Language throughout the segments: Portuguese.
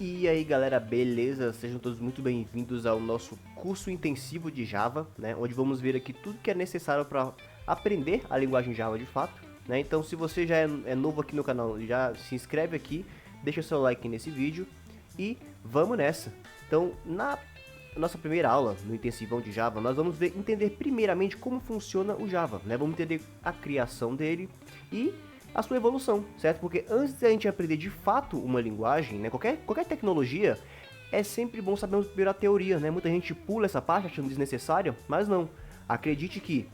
E aí galera, beleza? Sejam todos muito bem-vindos ao nosso curso intensivo de Java, né? Onde vamos ver aqui tudo que é necessário para aprender a linguagem Java de fato, né? Então se você já é novo aqui no canal, já se inscreve aqui, deixa seu like nesse vídeo e vamos nessa! Então na nossa primeira aula no intensivão de Java, nós vamos entender primeiramente como funciona o Java, né? Vamos entender a criação dele e a sua evolução, certo? Porque antes de a gente aprender de fato uma linguagem, né, qualquer tecnologia, é sempre bom sabermos primeiro a teoria, né? Muita gente pula essa parte achando desnecessário, mas não. Acredite que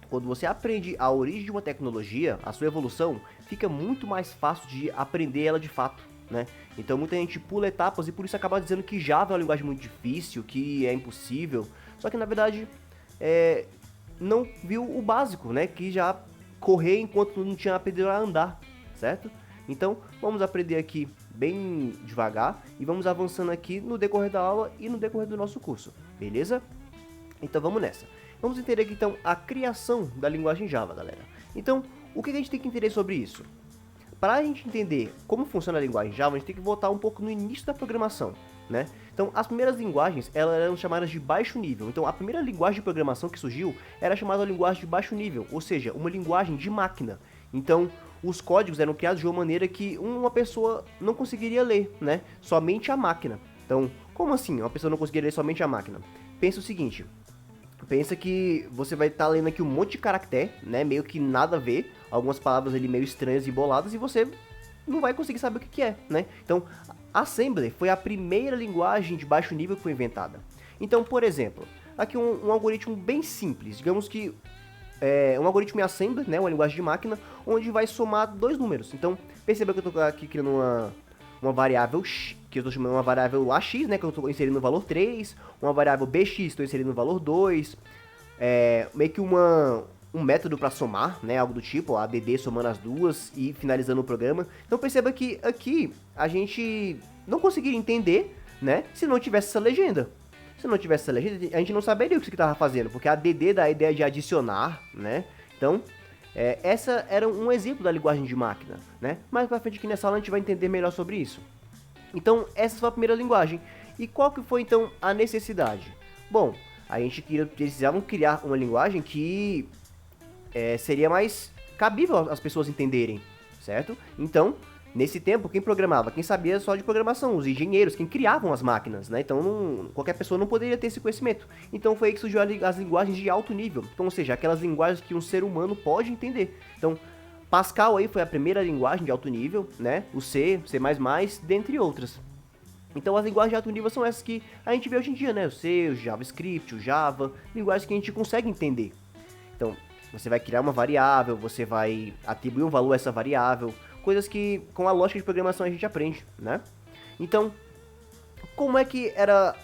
quando você aprende a origem de uma tecnologia, a sua evolução, fica muito mais fácil de aprender ela de fato, né? Então muita gente pula etapas e por isso acaba dizendo que Java é uma linguagem muito difícil, que é impossível. Só que na verdade não viu o básico, né? Que já correr enquanto não tinha aprendido a andar, certo? Então vamos aprender aqui bem devagar e vamos avançando aqui no decorrer da aula e no decorrer do nosso curso, beleza? Então vamos nessa. Vamos entender aqui então a criação da linguagem Java, galera. Então, o que a gente tem que entender sobre isso? Para a gente entender como funciona a linguagem Java, a gente tem que voltar um pouco no início da programação, né? Então, as primeiras linguagens, elas eram chamadas de baixo nível. Então, a primeira linguagem de programação que surgiu era chamada linguagem de baixo nível, ou seja, uma linguagem de máquina. Então, os códigos eram criados de uma maneira que uma pessoa não conseguiria ler, né? Somente a máquina. Então, como assim uma pessoa não conseguiria ler somente a máquina? Pensa o seguinte, pensa que você vai estar lendo aqui um monte de caractere, né, meio que nada a ver, algumas palavras ali meio estranhas e boladas, e você não vai conseguir saber o que é, né? Então, Assembly foi a primeira linguagem de baixo nível que foi inventada. Então, por exemplo, aqui um algoritmo bem simples, digamos que um algoritmo em Assembly, né, uma linguagem de máquina, onde vai somar dois números. Então, perceba que eu estou aqui criando uma variável x, que eu estou chamando uma variável ax, né, que eu estou inserindo o valor 3, uma variável bx, estou inserindo o valor 2, meio que um método para somar, né, algo do tipo, add somando as duas e finalizando o programa. Então perceba que aqui a gente não conseguiria entender, né, se não tivesse essa legenda. Se não tivesse essa legenda, a gente não saberia o que você estava fazendo, porque a add dá a ideia de adicionar, né, então essa era um exemplo da linguagem de máquina, né? Mais pra frente aqui nessa aula a gente vai entender melhor sobre isso. Então, essa foi a primeira linguagem. E qual que foi então a necessidade? Bom, a gente precisava criar uma linguagem que seria mais cabível às pessoas entenderem, certo? Então, nesse tempo, quem programava? Quem sabia só de programação, os engenheiros, quem criavam as máquinas, né? Então, qualquer pessoa não poderia ter esse conhecimento. Então, foi aí que surgiu as linguagens de alto nível. Então, ou seja, aquelas linguagens que um ser humano pode entender. Então, Pascal aí foi a primeira linguagem de alto nível, né? O C, C++, dentre outras. Então, as linguagens de alto nível são essas que a gente vê hoje em dia, né? O C, o JavaScript, o Java, linguagens que a gente consegue entender. Então, você vai criar uma variável, você vai atribuir um valor a essa variável, coisas que com a lógica de programação a gente aprende, né? Então, como é que era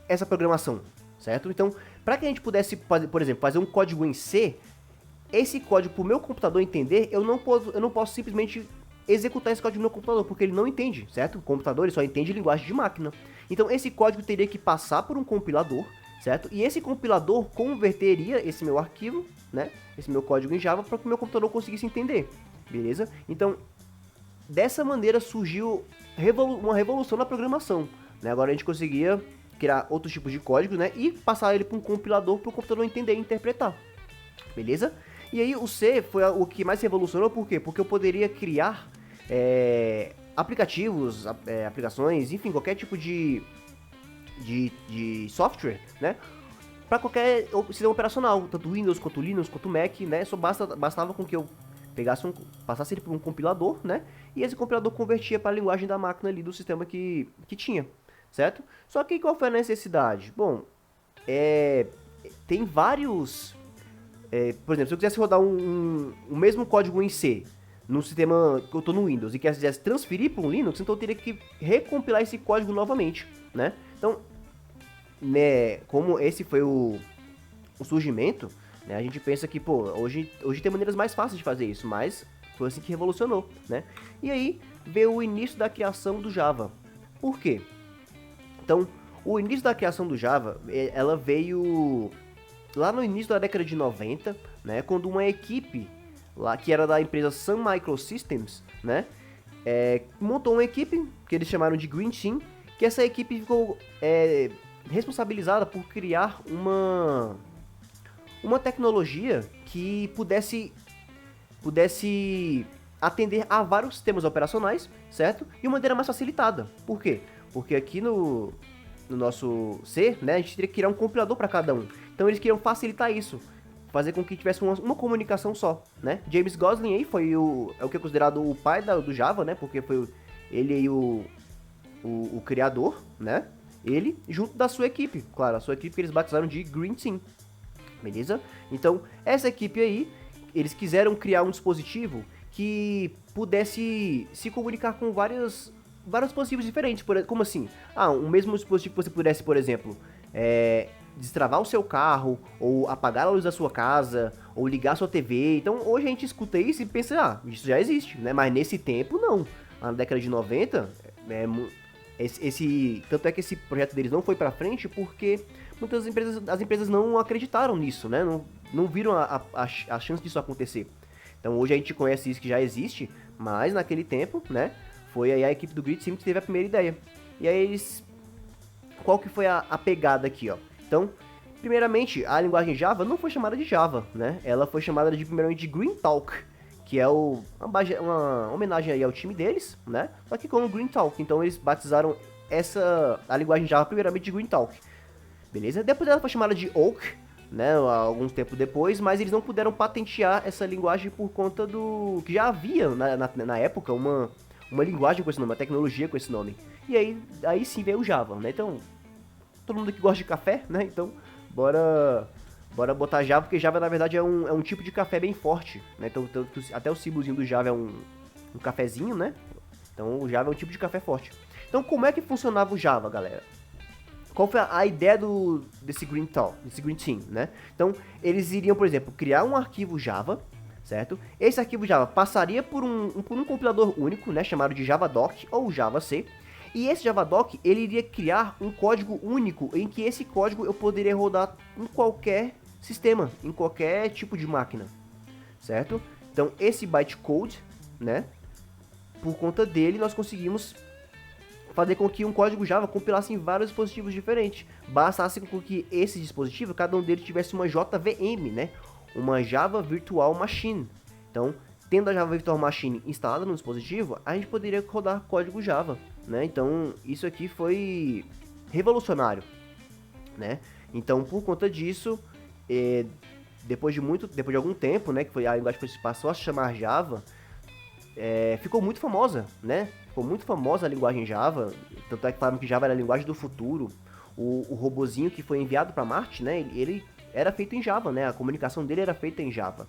essa programação, certo? Então, para que a gente pudesse, por exemplo, fazer um código em C, esse código para o meu computador entender, eu não posso simplesmente executar esse código no meu computador, porque ele não entende, certo? O computador ele só entende linguagem de máquina. Então, esse código teria que passar por um compilador, certo? E esse compilador converteria esse meu arquivo, né? Esse meu código em Java para que o meu computador conseguisse entender, beleza? Então, dessa maneira surgiu uma revolução na programação, né? Agora a gente conseguia criar outros tipos de código, né? E passar ele para um compilador para o computador entender e interpretar, beleza? E aí o C foi o que mais revolucionou, por quê? Porque eu poderia criar aplicativos, aplicações, enfim, qualquer tipo de software, né? Para qualquer sistema operacional, tanto Windows, quanto Linux, quanto Mac, né? Só bastava com que eu passasse ele por um compilador, né? E esse compilador convertia para a linguagem da máquina ali do sistema que tinha, certo? Só que qual foi a necessidade? Bom, tem vários... por exemplo, se eu quisesse rodar o mesmo código em C no sistema que eu estou no Windows e quisesse transferir para um Linux, então eu teria que recompilar esse código novamente, né? Então, né, como esse foi o surgimento, né, a gente pensa que, pô, hoje tem maneiras mais fáceis de fazer isso, mas foi assim que revolucionou, né? E aí veio o início da criação do Java. Por quê? Então, o início da criação do Java, ela veio lá no início da década de 90, né, quando uma equipe lá que era da empresa Sun Microsystems, né, montou uma equipe que eles chamaram de Green Team, que essa equipe ficou responsabilizada por criar uma tecnologia que pudesse atender a vários sistemas operacionais, certo? De uma maneira mais facilitada. Por quê? Porque aqui no nosso C, né, a gente teria que criar um compilador para cada um. Então eles queriam facilitar isso, fazer com que tivesse uma comunicação só, né? James Gosling aí foi o que é considerado o pai do Java, né? Porque foi ele aí o criador, né? Ele junto da sua equipe, claro, a sua equipe que eles batizaram de Green Team, beleza? Então essa equipe aí, eles quiseram criar um dispositivo que pudesse se comunicar com vários dispositivos diferentes. Como assim? Um mesmo dispositivo que você pudesse, por exemplo, destravar o seu carro, ou apagar a luz da sua casa, ou ligar a sua TV. Então hoje a gente escuta isso e pensa, isso já existe, né? Mas nesse tempo não. Na década de 90, tanto é que esse projeto deles não foi pra frente porque muitas empresas não acreditaram nisso, né? Não viram a chance disso acontecer. Então hoje a gente conhece isso que já existe, mas naquele tempo, né, foi aí a equipe do Grid Sim que teve a primeira ideia. E aí qual que foi a pegada aqui, ó? Então, primeiramente, a linguagem Java não foi chamada de Java, né? Ela foi chamada primeiramente de Green Talk, que é uma homenagem aí ao time deles, né? Só que como Green Talk, então eles batizaram a linguagem Java primeiramente de Green Talk, beleza? Depois ela foi chamada de Oak, né, alguns tempo depois, mas eles não puderam patentear essa linguagem por conta do que já havia na época uma linguagem com esse nome, uma tecnologia com esse nome. E aí sim veio o Java, né? Então, todo mundo aqui gosta de café, né? Então, bora botar Java, porque Java na verdade é um tipo de café bem forte, né? Então, até o símbolozinho do Java é um cafezinho, né? Então, o Java é um tipo de café forte. Então, como é que funcionava o Java, galera? Qual foi a ideia desse Green Team, né? Então, eles iriam, por exemplo, criar um arquivo Java, certo? Esse arquivo Java passaria por um compilador único, né, chamado de JavaDoc ou JavaC. E esse JavaDoc, ele iria criar um código único, em que esse código eu poderia rodar em qualquer sistema, em qualquer tipo de máquina, certo? Então, esse bytecode, né, por conta dele, nós conseguimos fazer com que um código Java compilasse em vários dispositivos diferentes. Bastasse com que esse dispositivo, cada um deles tivesse uma JVM, né? Uma Java Virtual Machine. Então, tendo a Java Virtual Machine instalada no dispositivo, a gente poderia rodar código Java, né? Então, isso aqui foi revolucionário, né? Então, por conta disso, depois de algum tempo, né, que foi a linguagem que passou a se chamar Java, ficou muito famosa, né? Ficou muito famosa a linguagem Java, tanto é que falaram que Java era a linguagem do futuro. O robozinho que foi enviado para Marte, né? Ele era feito em Java, né? A comunicação dele era feita em Java.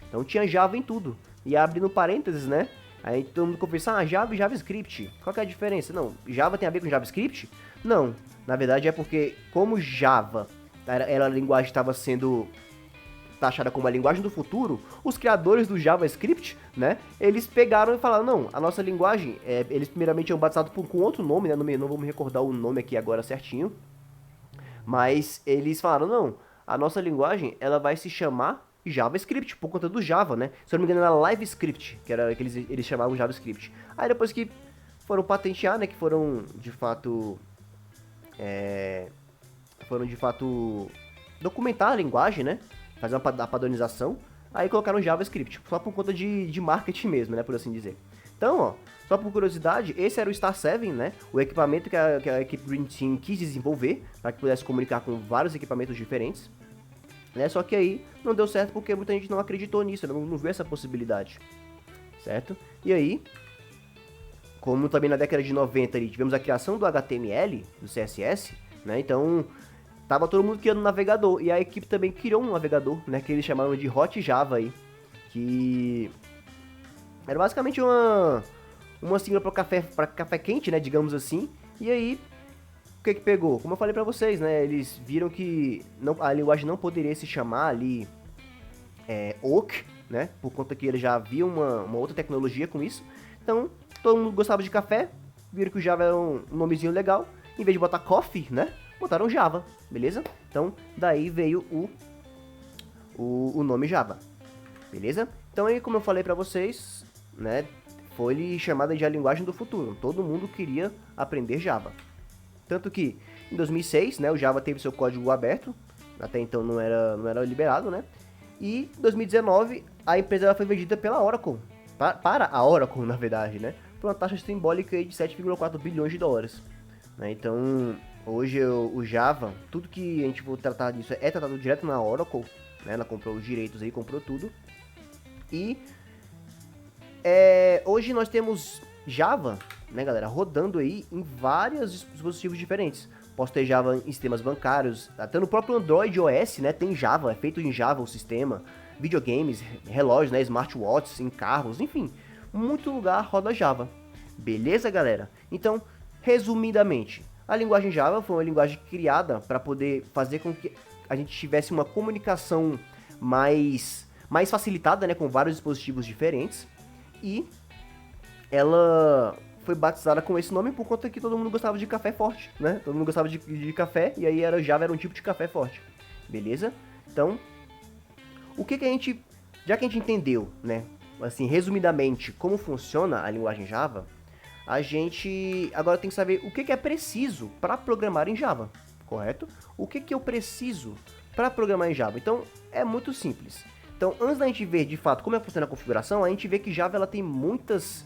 Então tinha Java em tudo. E abrindo parênteses, né? Aí todo mundo conversa, Java e JavaScript. Qual que é a diferença? Não, Java tem a ver com JavaScript? Não, na verdade é porque como Java era a linguagem que estava sendo taxada como a linguagem do futuro, os criadores do JavaScript, né, eles pegaram e falaram, não, a nossa linguagem, eles primeiramente tinham batizado com outro nome, né, não vou me recordar o nome aqui agora certinho, mas eles falaram, não, a nossa linguagem, ela vai se chamar JavaScript, por conta do Java, né, se eu não me engano era LiveScript, que era que eles chamavam JavaScript. Aí depois que foram patentear, né, que foram de fato documentar a linguagem, né, fazer a padronização, aí colocaram JavaScript, só por conta de marketing mesmo, né, por assim dizer. Então, ó, só por curiosidade, esse era o Star 7, né, o equipamento que a equipe Green Team quis desenvolver, para que pudesse comunicar com vários equipamentos diferentes, né, só que aí não deu certo porque muita gente não acreditou nisso, não viu essa possibilidade, certo? E aí, como também na década de 90 ali, tivemos a criação do HTML, do CSS, né, então tava todo mundo criando um navegador, e a equipe também criou um navegador, né, que eles chamaram de Hot Java aí, que era basicamente uma sigla para café quente, né, digamos assim. E aí, o que pegou? Como eu falei pra vocês, né, eles viram que a linguagem não poderia se chamar ali Oak, né, por conta que ele já havia uma outra tecnologia com isso. Então, todo mundo gostava de café, viram que o Java era um nomezinho legal, em vez de botar coffee, né, botaram Java, beleza? Então, daí veio o nome Java, beleza? Então aí, como eu falei pra vocês, né, foi chamada de a linguagem do futuro. Todo mundo queria aprender Java. Tanto que em 2006, né, o Java teve seu código aberto, até então não era liberado, né? E em 2019 a empresa ela foi vendida pela Oracle, para a Oracle, na verdade, né? Por uma taxa simbólica de 7,4 bilhões de dólares. Né? Então, hoje o Java, tudo que a gente for tratar disso é tratado direto na Oracle, né? Ela comprou os direitos aí, comprou tudo. E hoje nós temos Java, né, galera, rodando aí em vários dispositivos diferentes. Posso ter Java em sistemas bancários, até no próprio Android OS, né, tem Java, é feito em Java o sistema, videogames, relógios, né, smartwatches, em carros, enfim, muito lugar roda Java. Beleza, galera? Então, resumidamente, a linguagem Java foi uma linguagem criada para poder fazer com que a gente tivesse uma comunicação mais facilitada, né, com vários dispositivos diferentes, e ela foi batizada com esse nome por conta que todo mundo gostava de café forte, né? Todo mundo gostava de café, e aí Java era um tipo de café forte, beleza? Então, o que a gente, já que a gente entendeu, né, assim, resumidamente, como funciona a linguagem Java, a gente agora tem que saber o que é preciso para programar em Java, correto? O que eu preciso para programar em Java? Então, é muito simples. Então, antes da gente ver de fato como é que funciona a configuração, a gente vê que Java ela tem muitos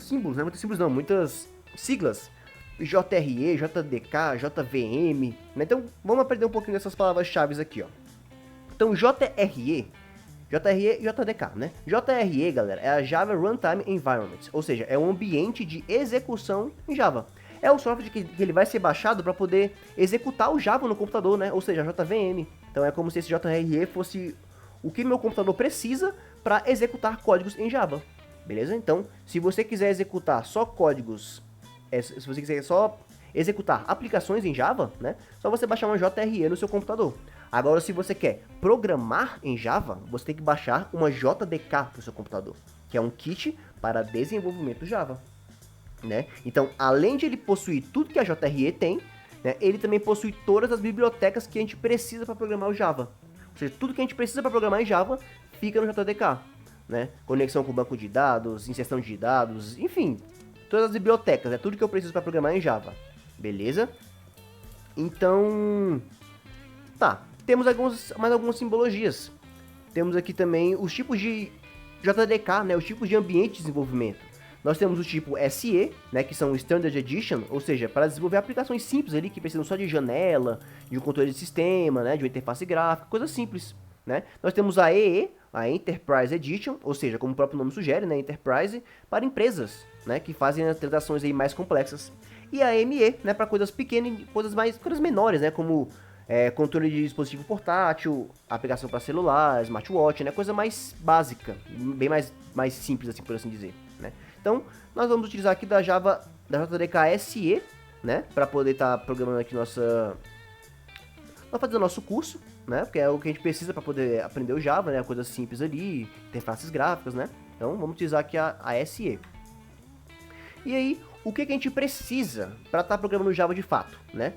símbolos, né? Muitos símbolos não, muitas siglas. JRE, JDK, JVM, né? Então, vamos aprender um pouquinho dessas palavras-chave aqui, ó. Então, JRE e JDK, né? JRE, galera, é a Java Runtime Environment, ou seja, é um ambiente de execução em Java. É o software que ele vai ser baixado para poder executar o Java no computador, né? Ou seja, a JVM. Então é como se esse JRE fosse o que meu computador precisa para executar códigos em Java. Beleza? Então, se você quiser executar só códigos, se você quiser só executar aplicações em Java, né? Só você baixar uma JRE no seu computador. Agora, se você quer programar em Java, você tem que baixar uma JDK para o seu computador, que é um kit para desenvolvimento Java. Né? Então, além de ele possuir tudo que a JRE tem, né, ele também possui todas as bibliotecas que a gente precisa para programar o Java. Ou seja, tudo que a gente precisa para programar em Java fica no JDK. Né? Conexão com o banco de dados, inserção de dados, enfim, todas as bibliotecas, é tudo que eu preciso para programar em Java. Beleza? Então, tá. Temos mais algumas simbologias. Temos aqui também os tipos de JDK, né, os tipos de ambiente de desenvolvimento. Nós temos o tipo SE, né, que são Standard Edition, ou seja, para desenvolver aplicações simples ali, que precisam só de janela, de um controle de sistema, né, de uma interface gráfica, coisas simples, né. Nós temos a EE, a Enterprise Edition, ou seja, como o próprio nome sugere, né, Enterprise, para empresas, né, que fazem as transações aí mais complexas. E a ME, né, para coisas pequenas, coisas menores, né, como controle de dispositivo portátil, aplicação para celular, smartwatch, né, coisa mais básica, bem mais simples, assim, por assim dizer, né. Então, nós vamos utilizar aqui da JDK SE, né, para poder estar programando aqui para fazer o nosso curso, né, porque é o que a gente precisa para poder aprender o Java, né, coisas simples ali, interfaces gráficas, né. Então, vamos utilizar aqui a SE. E aí, o que a gente precisa para estar programando o Java de fato, né?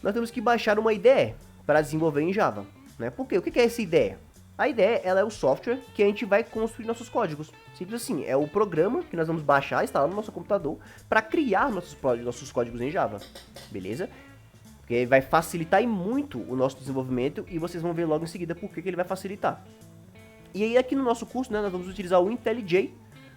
Nós temos que baixar uma IDE para desenvolver em Java, né? Por quê? O que é essa IDE? A IDE, ela é o software que a gente vai construir nossos códigos. Simples assim, é o programa que nós vamos baixar, instalar no nosso computador para criar nossos códigos em Java, beleza? Porque vai facilitar muito o nosso desenvolvimento e vocês vão ver logo em seguida por que ele vai facilitar. E aí aqui no nosso curso, né, nós vamos utilizar o IntelliJ,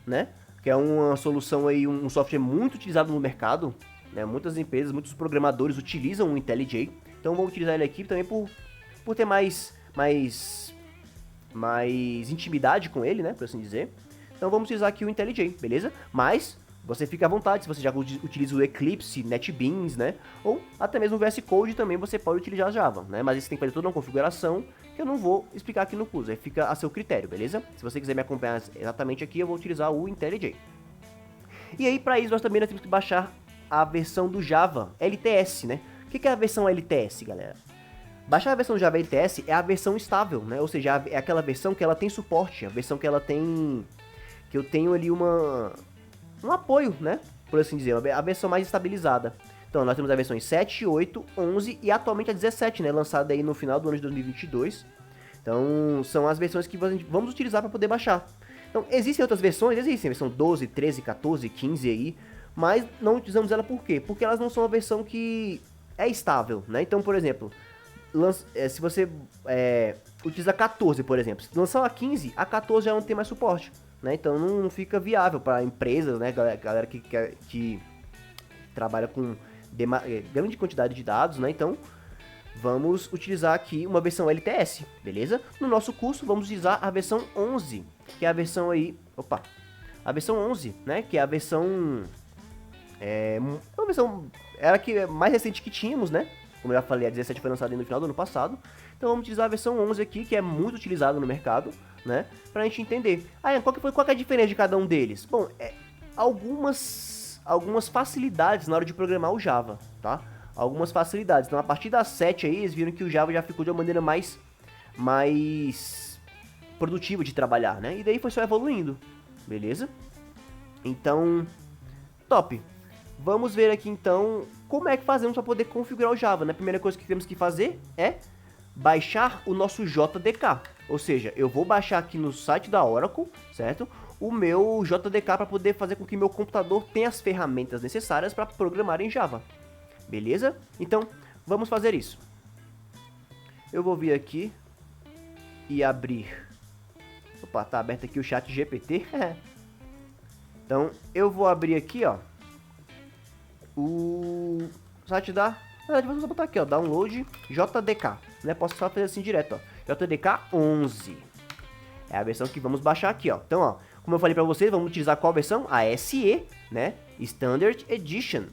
né? Que é uma solução aí, um software muito utilizado no mercado, né? Muitas empresas, muitos programadores utilizam o IntelliJ. Então vou utilizar ele aqui também por ter mais intimidade com ele, né, por assim dizer. Então vamos utilizar aqui o IntelliJ, beleza? Mas você fica à vontade, se você já utiliza o Eclipse, NetBeans, né, ou até mesmo o VS Code também você pode utilizar Java, né, mas você tem que fazer toda uma configuração que eu não vou explicar aqui no curso, aí fica a seu critério, beleza? Se você quiser me acompanhar exatamente aqui, eu vou utilizar o IntelliJ. E aí, para isso, nós também temos que baixar a versão do Java LTS, né? O que é a versão LTS, galera? Baixar a versão do Java LTS é a versão estável, né? Ou seja, é aquela versão que ela tem suporte, a versão que ela tem... que eu tenho ali um apoio, né? Por assim dizer, a versão mais estabilizada. Então, nós temos a versão 7, 8, 11 e atualmente a 17, né? Lançada aí no final do ano de 2022. Então, são as versões que vamos utilizar para poder baixar. Então, existem outras versões, existem, versão 12, 13, 14, 15 aí, mas não utilizamos ela por quê? Porque elas não são uma versão que é estável, né? Então, por exemplo, se você utiliza 14, por exemplo, se lançar a 15, a 14 já não tem mais suporte, né? Então, não fica viável para empresas, né? Galera que trabalha com grande quantidade de dados, né? Então, vamos utilizar aqui uma versão LTS, beleza? No nosso curso, vamos utilizar a versão 11, que é a versão aí... Opa! A versão 11, né? Que é a versão... uma versão... Era a que mais recente que tínhamos, né? Como eu já falei, a 17 foi lançada no final do ano passado. Então, vamos utilizar a versão 11 aqui, que é muito utilizada no mercado, né? Pra gente entender. Qual que é a diferença de cada um deles? Bom, algumas facilidades na hora de programar o Java, tá? Algumas facilidades. Então, a partir das 7 aí, eles viram que o Java já ficou de uma maneira mais produtiva de trabalhar, né? E daí foi só evoluindo, beleza? Então, top. Vamos ver aqui, então, como é que fazemos para poder configurar o Java, né? A primeira coisa que temos que fazer é baixar o nosso JDK. Ou seja, eu vou baixar aqui no site da Oracle, certo? O meu JDK para poder fazer com que meu computador tenha as ferramentas necessárias para programar em Java. Beleza? Então, vamos fazer isso. Eu vou vir aqui e abrir... Opa, tá aberto aqui o chat GPT. Então, eu vou abrir aqui, ó, o site da... Na verdade, vamos botar aqui, ó, download JDK, né? Posso só fazer assim direto, ó. JDK 11. É a versão que vamos baixar aqui, ó. Então, ó, como eu falei pra vocês, vamos utilizar qual versão? A SE, né? Standard Edition.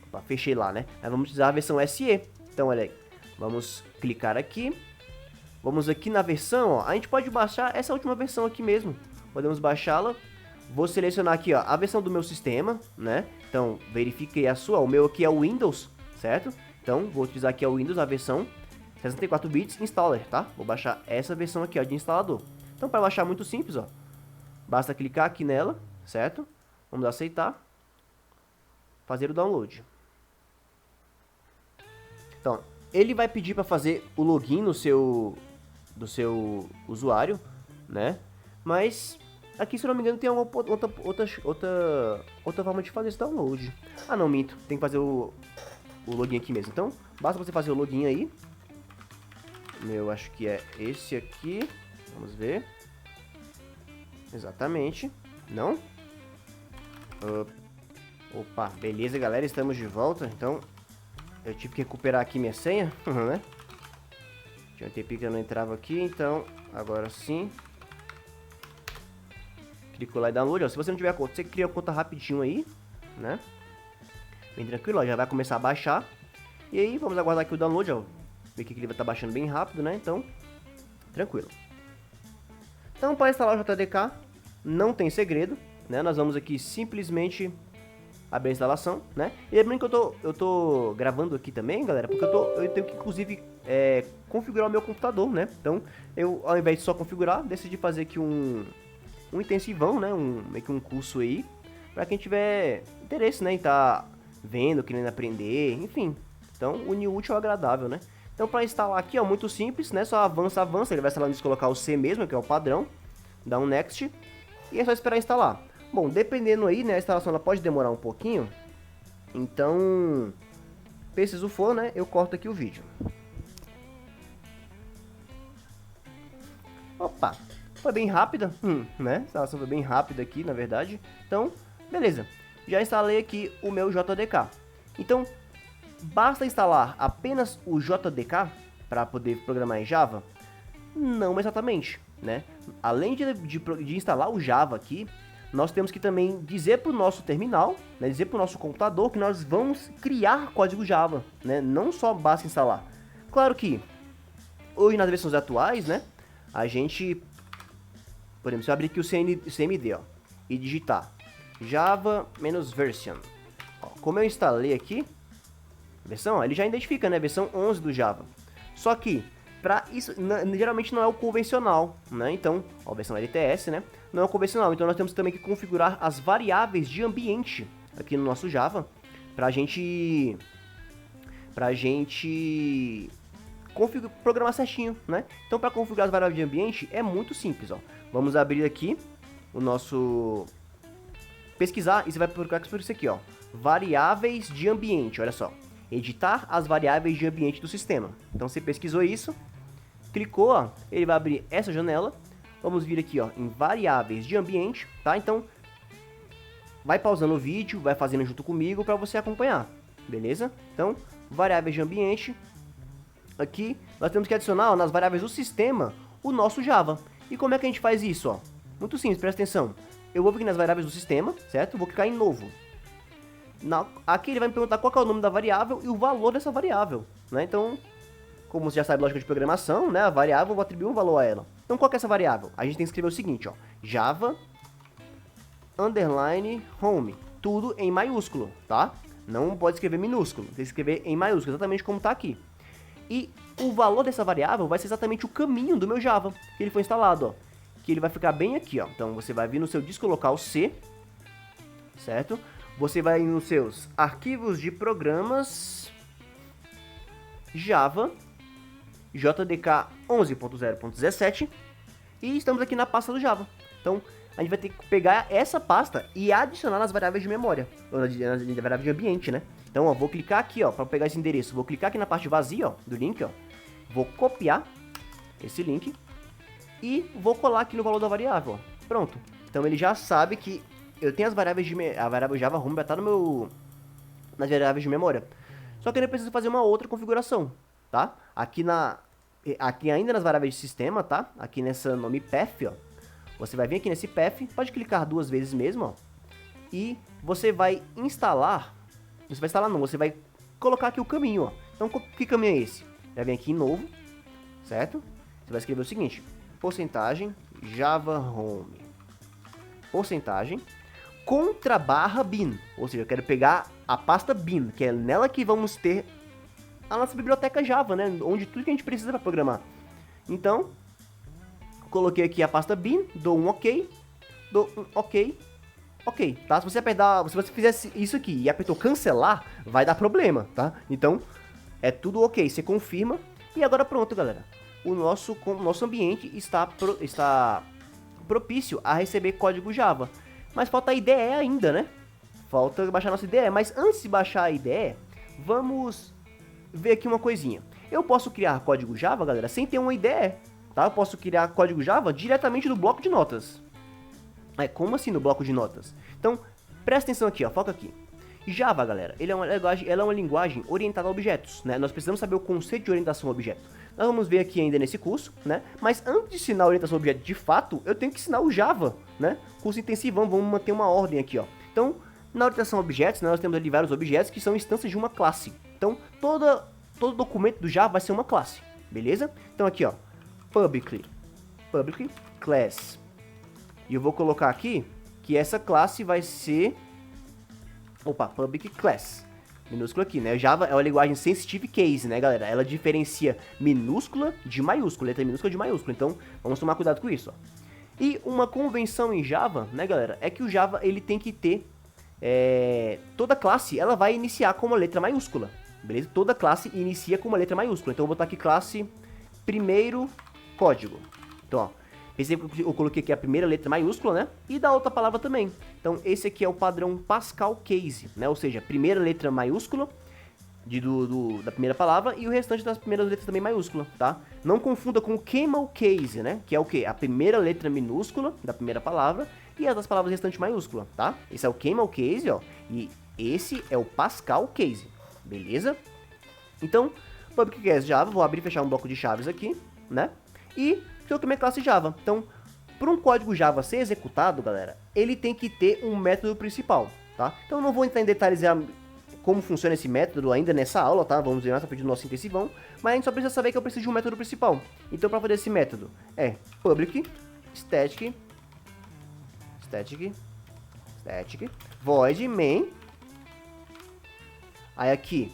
Opa, fechei lá, né? Aí vamos utilizar a versão SE. Então, olha aí. Vamos clicar aqui. Vamos aqui na versão, ó. A gente pode baixar essa última versão aqui mesmo. Podemos baixá-la. Vou selecionar aqui, ó, a versão do meu sistema, né? Então, verifique a sua. O meu aqui é o Windows, certo? Então, vou utilizar aqui o Windows, a versão 64 bits installer, tá? Vou baixar essa versão aqui, ó, de instalador. Então, para baixar, muito simples, ó. Basta clicar aqui nela, certo? Vamos aceitar. Fazer o download. Então, ele vai pedir para fazer o login do seu usuário, né? Mas aqui, se eu não me engano, tem uma outra forma de fazer esse download. Ah, não, minto. Tem que fazer o login aqui mesmo. Então, basta você fazer o login aí. Eu acho que é esse aqui. Vamos ver. Exatamente. Não? Opa, beleza, galera. Estamos de volta. Então, eu tive que recuperar aqui minha senha, né? Tinha um tempinho que eu não entrava aqui, então, agora sim. Clicou lá e download, ó. Se você não tiver conta, você cria a conta rapidinho aí, né? Bem tranquilo, ó. Já vai começar a baixar. E aí, vamos aguardar aqui o download, ó. Ver que ele vai estar baixando bem rápido, né? Então, tranquilo. Então, para instalar o JDK, não tem segredo, né? Nós vamos aqui simplesmente abrir a instalação, né? E lembrando que eu tô gravando aqui também, galera, porque eu tenho que, inclusive, configurar o meu computador, né? Então, eu, ao invés de só configurar, decidi fazer aqui um intensivão, né? Meio que um curso aí, pra quem tiver interesse, né? Em tá vendo, querendo aprender, enfim. Então, unir o útil ao agradável, né? Então, para instalar aqui, ó, muito simples, né? Só avança, ele vai instalar, colocar o C mesmo, que é o padrão. Dá um Next. E é só esperar instalar. Bom, dependendo aí, né, a instalação ela pode demorar um pouquinho. Então, preciso for, né, eu corto aqui o vídeo. Opa, foi bem rápida, né? A instalação foi bem rápida aqui, na verdade. Então, beleza. Já instalei aqui o meu JDK. Então, basta instalar apenas o JDK para poder programar em Java? Não exatamente, né? Além de instalar o Java aqui, nós temos que também dizer para o nosso terminal, né, dizer para o nosso computador que nós vamos criar código Java, né? Não só basta instalar. Claro que hoje nas versões atuais, né, a gente, por exemplo, se eu abrir aqui o CMD, ó, e digitar Java-version, como eu instalei aqui versão, ó, ele já identifica, né, versão 11 do Java. Só que para isso, geralmente não é o convencional, né? Então, ó, a versão LTS, né? Não é o convencional. Então, nós temos também que configurar as variáveis de ambiente aqui no nosso Java pra gente programar certinho, né? Então, para configurar as variáveis de ambiente é muito simples, ó. Vamos abrir aqui o nosso pesquisar e você vai procurar por isso aqui, ó. Variáveis de ambiente, olha só. Editar as variáveis de ambiente do sistema. Então, você pesquisou isso, clicou, ó, ele vai abrir essa janela. Vamos vir aqui, ó, em variáveis de ambiente, tá? Então, vai pausando o vídeo, vai fazendo junto comigo para você acompanhar, beleza? Então, variáveis de ambiente. Aqui, nós temos que adicionar, ó, nas variáveis do sistema o nosso Java. E como é que a gente faz isso, ó? Muito simples, presta atenção. Eu vou vir aqui nas variáveis do sistema, certo? Vou clicar em novo. Aqui ele vai me perguntar qual que é o nome da variável e o valor dessa variável, né? Então, como você já sabe lógica de programação, né? A variável, eu vou atribuir um valor a ela. Então, qual que é essa variável? A gente tem que escrever o seguinte, ó. Java underline home. Tudo em maiúsculo, tá? Não pode escrever minúsculo. Tem que escrever em maiúsculo, exatamente como tá aqui. E o valor dessa variável vai ser exatamente o caminho do meu Java, que ele foi instalado, ó. Que ele vai ficar bem aqui, ó. Então, você vai vir no seu disco local C, certo? Você vai nos seus arquivos de programas Java JDK 11.0.17 e estamos aqui na pasta do Java. Então, a gente vai ter que pegar essa pasta e adicionar nas variáveis de memória, ou nas variáveis de ambiente, né? Então, ó, vou clicar aqui, ó, para pegar esse endereço. Vou clicar aqui na parte vazia, ó, do link, ó. Vou copiar esse link e vou colar aqui no valor da variável, ó. Pronto. Então, ele já sabe que eu tenho as variáveis a variável Java Home vai estar nas variáveis de memória. Só que eu preciso fazer uma outra configuração, tá? Aqui ainda nas variáveis de sistema, tá? Aqui nessa nome path, ó. Você vai vir aqui nesse path, pode clicar 2 vezes mesmo, ó. E você vai instalar, você vai colocar aqui o caminho, ó. Então, que caminho é esse? Já vem aqui em novo, certo? Você vai escrever o seguinte, porcentagem Java Home, porcentagem, contra barra bin, ou seja, eu quero pegar a pasta bin, que é nela que vamos ter a nossa biblioteca Java, né, onde tudo que a gente precisa para programar. Então, coloquei aqui a pasta bin, dou um ok, ok, tá? Se você fizesse isso aqui e apertou cancelar, vai dar problema, tá? Então, é tudo ok, você confirma e agora pronto, galera. O nosso ambiente está propício a receber código Java. Mas falta a IDE ainda, né? Falta baixar a nossa IDE. Mas antes de baixar a IDE, vamos ver aqui uma coisinha. Eu posso criar código Java, galera, sem ter uma IDE, tá? Eu posso criar código Java diretamente do bloco de notas. Como assim no bloco de notas? Então, presta atenção aqui, ó, foca aqui. Java, galera, ela é uma linguagem orientada a objetos, né? Nós precisamos saber o conceito de orientação a objeto. Nós vamos ver aqui ainda nesse curso, né? Mas antes de ensinar a orientação a objeto de fato, eu tenho que ensinar o Java, né? Curso intensivão, vamos manter uma ordem aqui, ó. Então, na orientação a objetos, né, nós temos ali vários objetos que são instâncias de uma classe. Então, todo documento do Java vai ser uma classe, beleza? Então aqui, ó, public class. E eu vou colocar aqui que essa classe vai ser public class. Minúsculo aqui, né? Java é uma linguagem sensitive case, né, galera? Ela diferencia minúscula de maiúscula, letra minúscula de maiúscula. Então, vamos tomar cuidado com isso, ó. E uma convenção em Java, né, galera, é que o Java, ele tem que ter toda classe, ela vai iniciar com uma letra maiúscula, beleza? Toda classe inicia com uma letra maiúscula. Então, eu vou botar aqui classe primeiro código. Então, ó, perceba que eu coloquei aqui a primeira letra maiúscula, né? E da outra palavra também. Então, esse aqui é o padrão Pascal Case, né? Ou seja, primeira letra maiúscula da primeira palavra e o restante das primeiras letras também maiúscula, tá? Não confunda com o Camel Case, né? Que é o quê? A primeira letra minúscula da primeira palavra e as das palavras restantes maiúscula, tá? Esse é o Camel Case, ó. E esse é o Pascal Case, beleza? Então, Public Case Java, vou abrir e fechar um bloco de chaves aqui, né? E eu minha classe Java. Então, para um código Java ser executado, galera, ele tem que ter um método principal, tá? Então, eu não vou entrar em detalhes como funciona esse método ainda nessa aula, tá? Vamos ver mais a partir do nosso intensivão, mas a gente só precisa saber que eu preciso de um método principal. Então, para fazer esse método, public static void main, aí aqui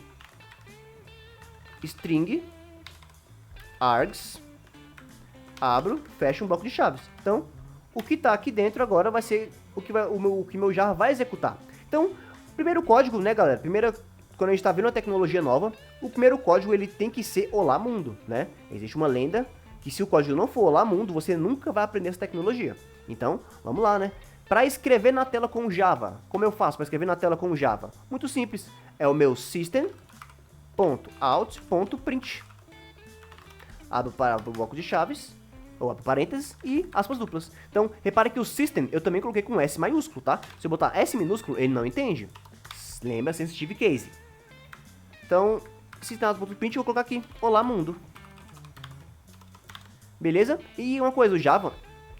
string args, abro, fecho um bloco de chaves. Então, o que está aqui dentro agora vai ser o que meu Java vai executar. Então, primeiro código, né, galera? quando a gente está vendo uma tecnologia nova, o primeiro código ele tem que ser Olá Mundo, né? Existe uma lenda que se o código não for Olá Mundo, você nunca vai aprender essa tecnologia. Então, vamos lá, né? Para escrever na tela com Java, como eu faço para escrever na tela com Java? Muito simples, é o meu system.out.print. Abro para o bloco de chaves, ou abro parênteses e aspas duplas. Então, repare que o system eu também coloquei com S maiúsculo, tá? Se eu botar S minúsculo, ele não entende. Lembra, sensitive case. Então, system.out.print eu vou colocar aqui, Olá Mundo. Beleza? E uma coisa, o Java,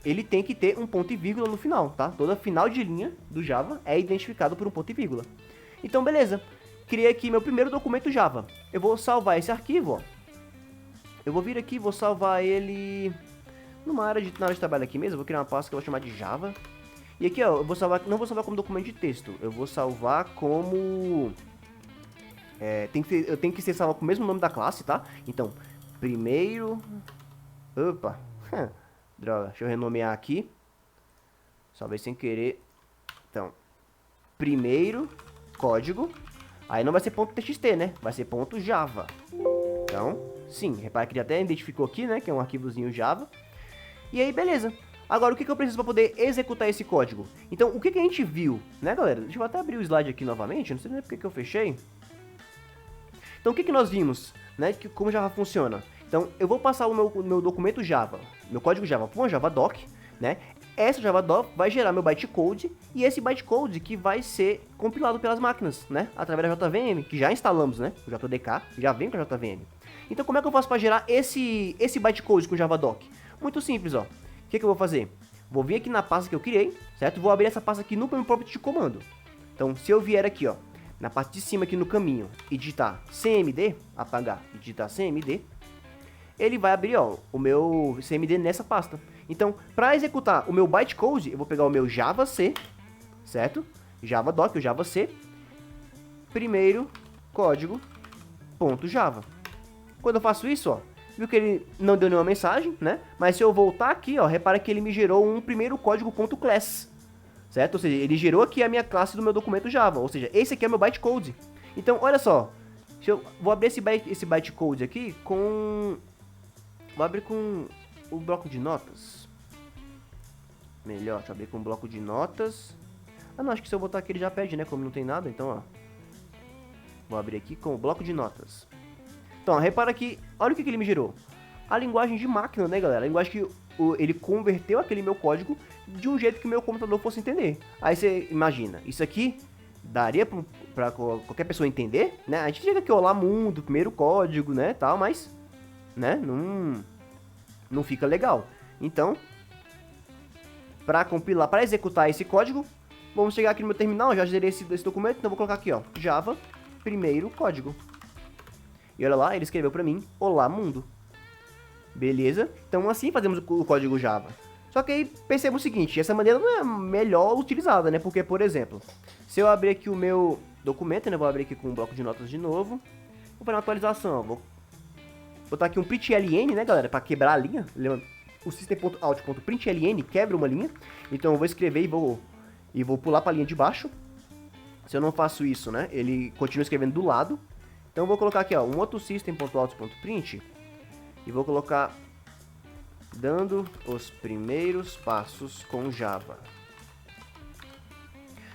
ele tem que ter um ponto e vírgula no final, tá? Toda final de linha do Java é identificado por um ponto e vírgula. Então, beleza. Criei aqui meu primeiro documento Java. Eu vou salvar esse arquivo, ó. Eu vou vir aqui e vou salvar ele na área de trabalho aqui mesmo. Eu vou criar uma pasta que eu vou chamar de Java. E aqui, ó, eu vou salvar, não vou salvar como documento de texto. Eu vou salvar como... eu tenho que ser salvo com o mesmo nome da classe, tá? Então, primeiro... Opa! Droga, deixa eu renomear aqui. Salvei sem querer. Então, primeiro código. Aí não vai ser .txt, né? Vai ser .java. Então, sim, repara que ele até identificou aqui, né? Que é um arquivozinho Java. E aí, beleza. Agora, o que eu preciso para poder executar esse código? Então, o que a gente viu, né, galera? Deixa eu até abrir o slide aqui novamente. Não sei nem porque que eu fechei. Então, o que nós vimos, né? Como Java funciona. Então, eu vou passar o meu documento Java, meu código Java, para uma Javadoc, né? Essa Javadoc vai gerar meu bytecode e esse bytecode que vai ser compilado pelas máquinas, né? Através da JVM, que já instalamos, né? O JDK já vem com a JVM. Então, como é que eu faço para gerar esse bytecode com Javadoc? Muito simples, ó. O que eu vou fazer? Vou vir aqui na pasta que eu criei, certo? Vou abrir essa pasta aqui no meu próprio de comando. Então, se eu vier aqui, ó, na parte de cima aqui no caminho e digitar cmd, apagar e digitar cmd, ele vai abrir, ó, o meu cmd nessa pasta. Então, para executar o meu bytecode, eu vou pegar o meu javac, certo? Javadoc, o javac, primeiro código, .java. Quando eu faço isso, ó, viu que ele não deu nenhuma mensagem, né? Mas se eu voltar aqui, ó, repara que ele me gerou um primeiro código .class, certo? Ou seja, ele gerou aqui a minha classe do meu documento Java, ou seja, esse aqui é o meu bytecode. Então, olha só, vou abrir esse bytecode aqui com... Vou abrir com o bloco de notas. Melhor, deixa eu abrir com o bloco de notas. Ah, não, acho que se eu botar aqui ele já pede, né? Como não tem nada, então, ó. Vou abrir aqui com o bloco de notas. Então, ó, repara aqui, olha o que ele me gerou. A linguagem de máquina, né, galera? A linguagem que ele converteu aquele meu código de um jeito que o meu computador fosse entender. Aí você imagina, isso aqui daria pra qualquer pessoa entender, né? A gente chega aqui, Olá Mundo, primeiro código, né, tal, mas... né? Não fica legal. Então, para compilar, para executar esse código, vamos chegar aqui no meu terminal, já gerei esse documento, então vou colocar aqui, ó, Java, primeiro código. E olha lá, ele escreveu para mim, Olá Mundo. Beleza? Então assim fazemos o código Java. Só que aí perceba o seguinte, essa maneira não é a melhor utilizada, né? Porque, por exemplo, se eu abrir aqui o meu documento, né? Vou abrir aqui com um bloco de notas de novo, vou fazer uma atualização, ó, vou botar aqui um println, né, galera, para quebrar a linha. O system.out.println quebra uma linha. Então eu vou escrever e vou pular para a linha de baixo. Se eu não faço isso, né, ele continua escrevendo do lado. Então eu vou colocar aqui, ó, um outro system.out.print e vou colocar dando os primeiros passos com Java.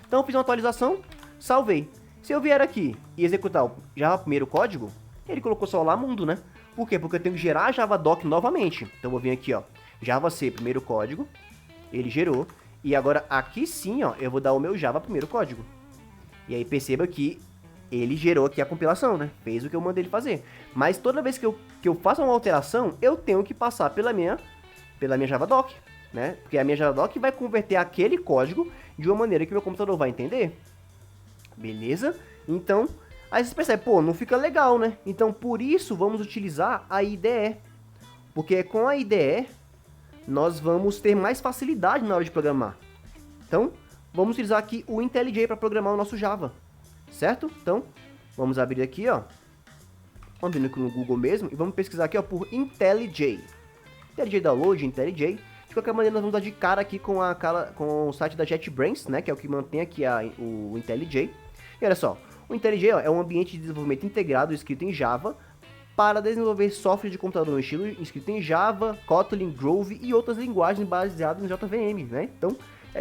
Então eu fiz uma atualização, salvei. Se eu vier aqui e executar o Java primeiro código, ele colocou só Olá Mundo, né? Por quê? Porque eu tenho que gerar a Javadoc novamente. Então eu vou vir aqui, ó, Javac, primeiro código, ele gerou. E agora aqui sim, ó, eu vou dar o meu Java primeiro código. E aí perceba que ele gerou aqui a compilação, né? Fez o que eu mandei ele fazer. Mas toda vez que eu faço uma alteração, eu tenho que passar pela minha Javadoc, né? Porque a minha Javadoc vai converter aquele código de uma maneira que meu computador vai entender. Beleza? Então... aí você percebe, pô, não fica legal, né? Então, por isso, vamos utilizar a IDE. Porque com a IDE, nós vamos ter mais facilidade na hora de programar. Então, vamos utilizar aqui o IntelliJ para programar o nosso Java. Certo? Então, vamos abrir aqui, ó. Vamos vir aqui no Google mesmo e vamos pesquisar aqui, ó, por IntelliJ. IntelliJ Download, IntelliJ. De qualquer maneira, nós vamos dar de cara aqui com o site da JetBrains, né? Que é o que mantém aqui o IntelliJ. E olha só. O IntelliJ, ó, é um ambiente de desenvolvimento integrado escrito em Java para desenvolver software de computador no estilo escrito em Java, Kotlin, Grove e outras linguagens baseadas em JVM, né? Então,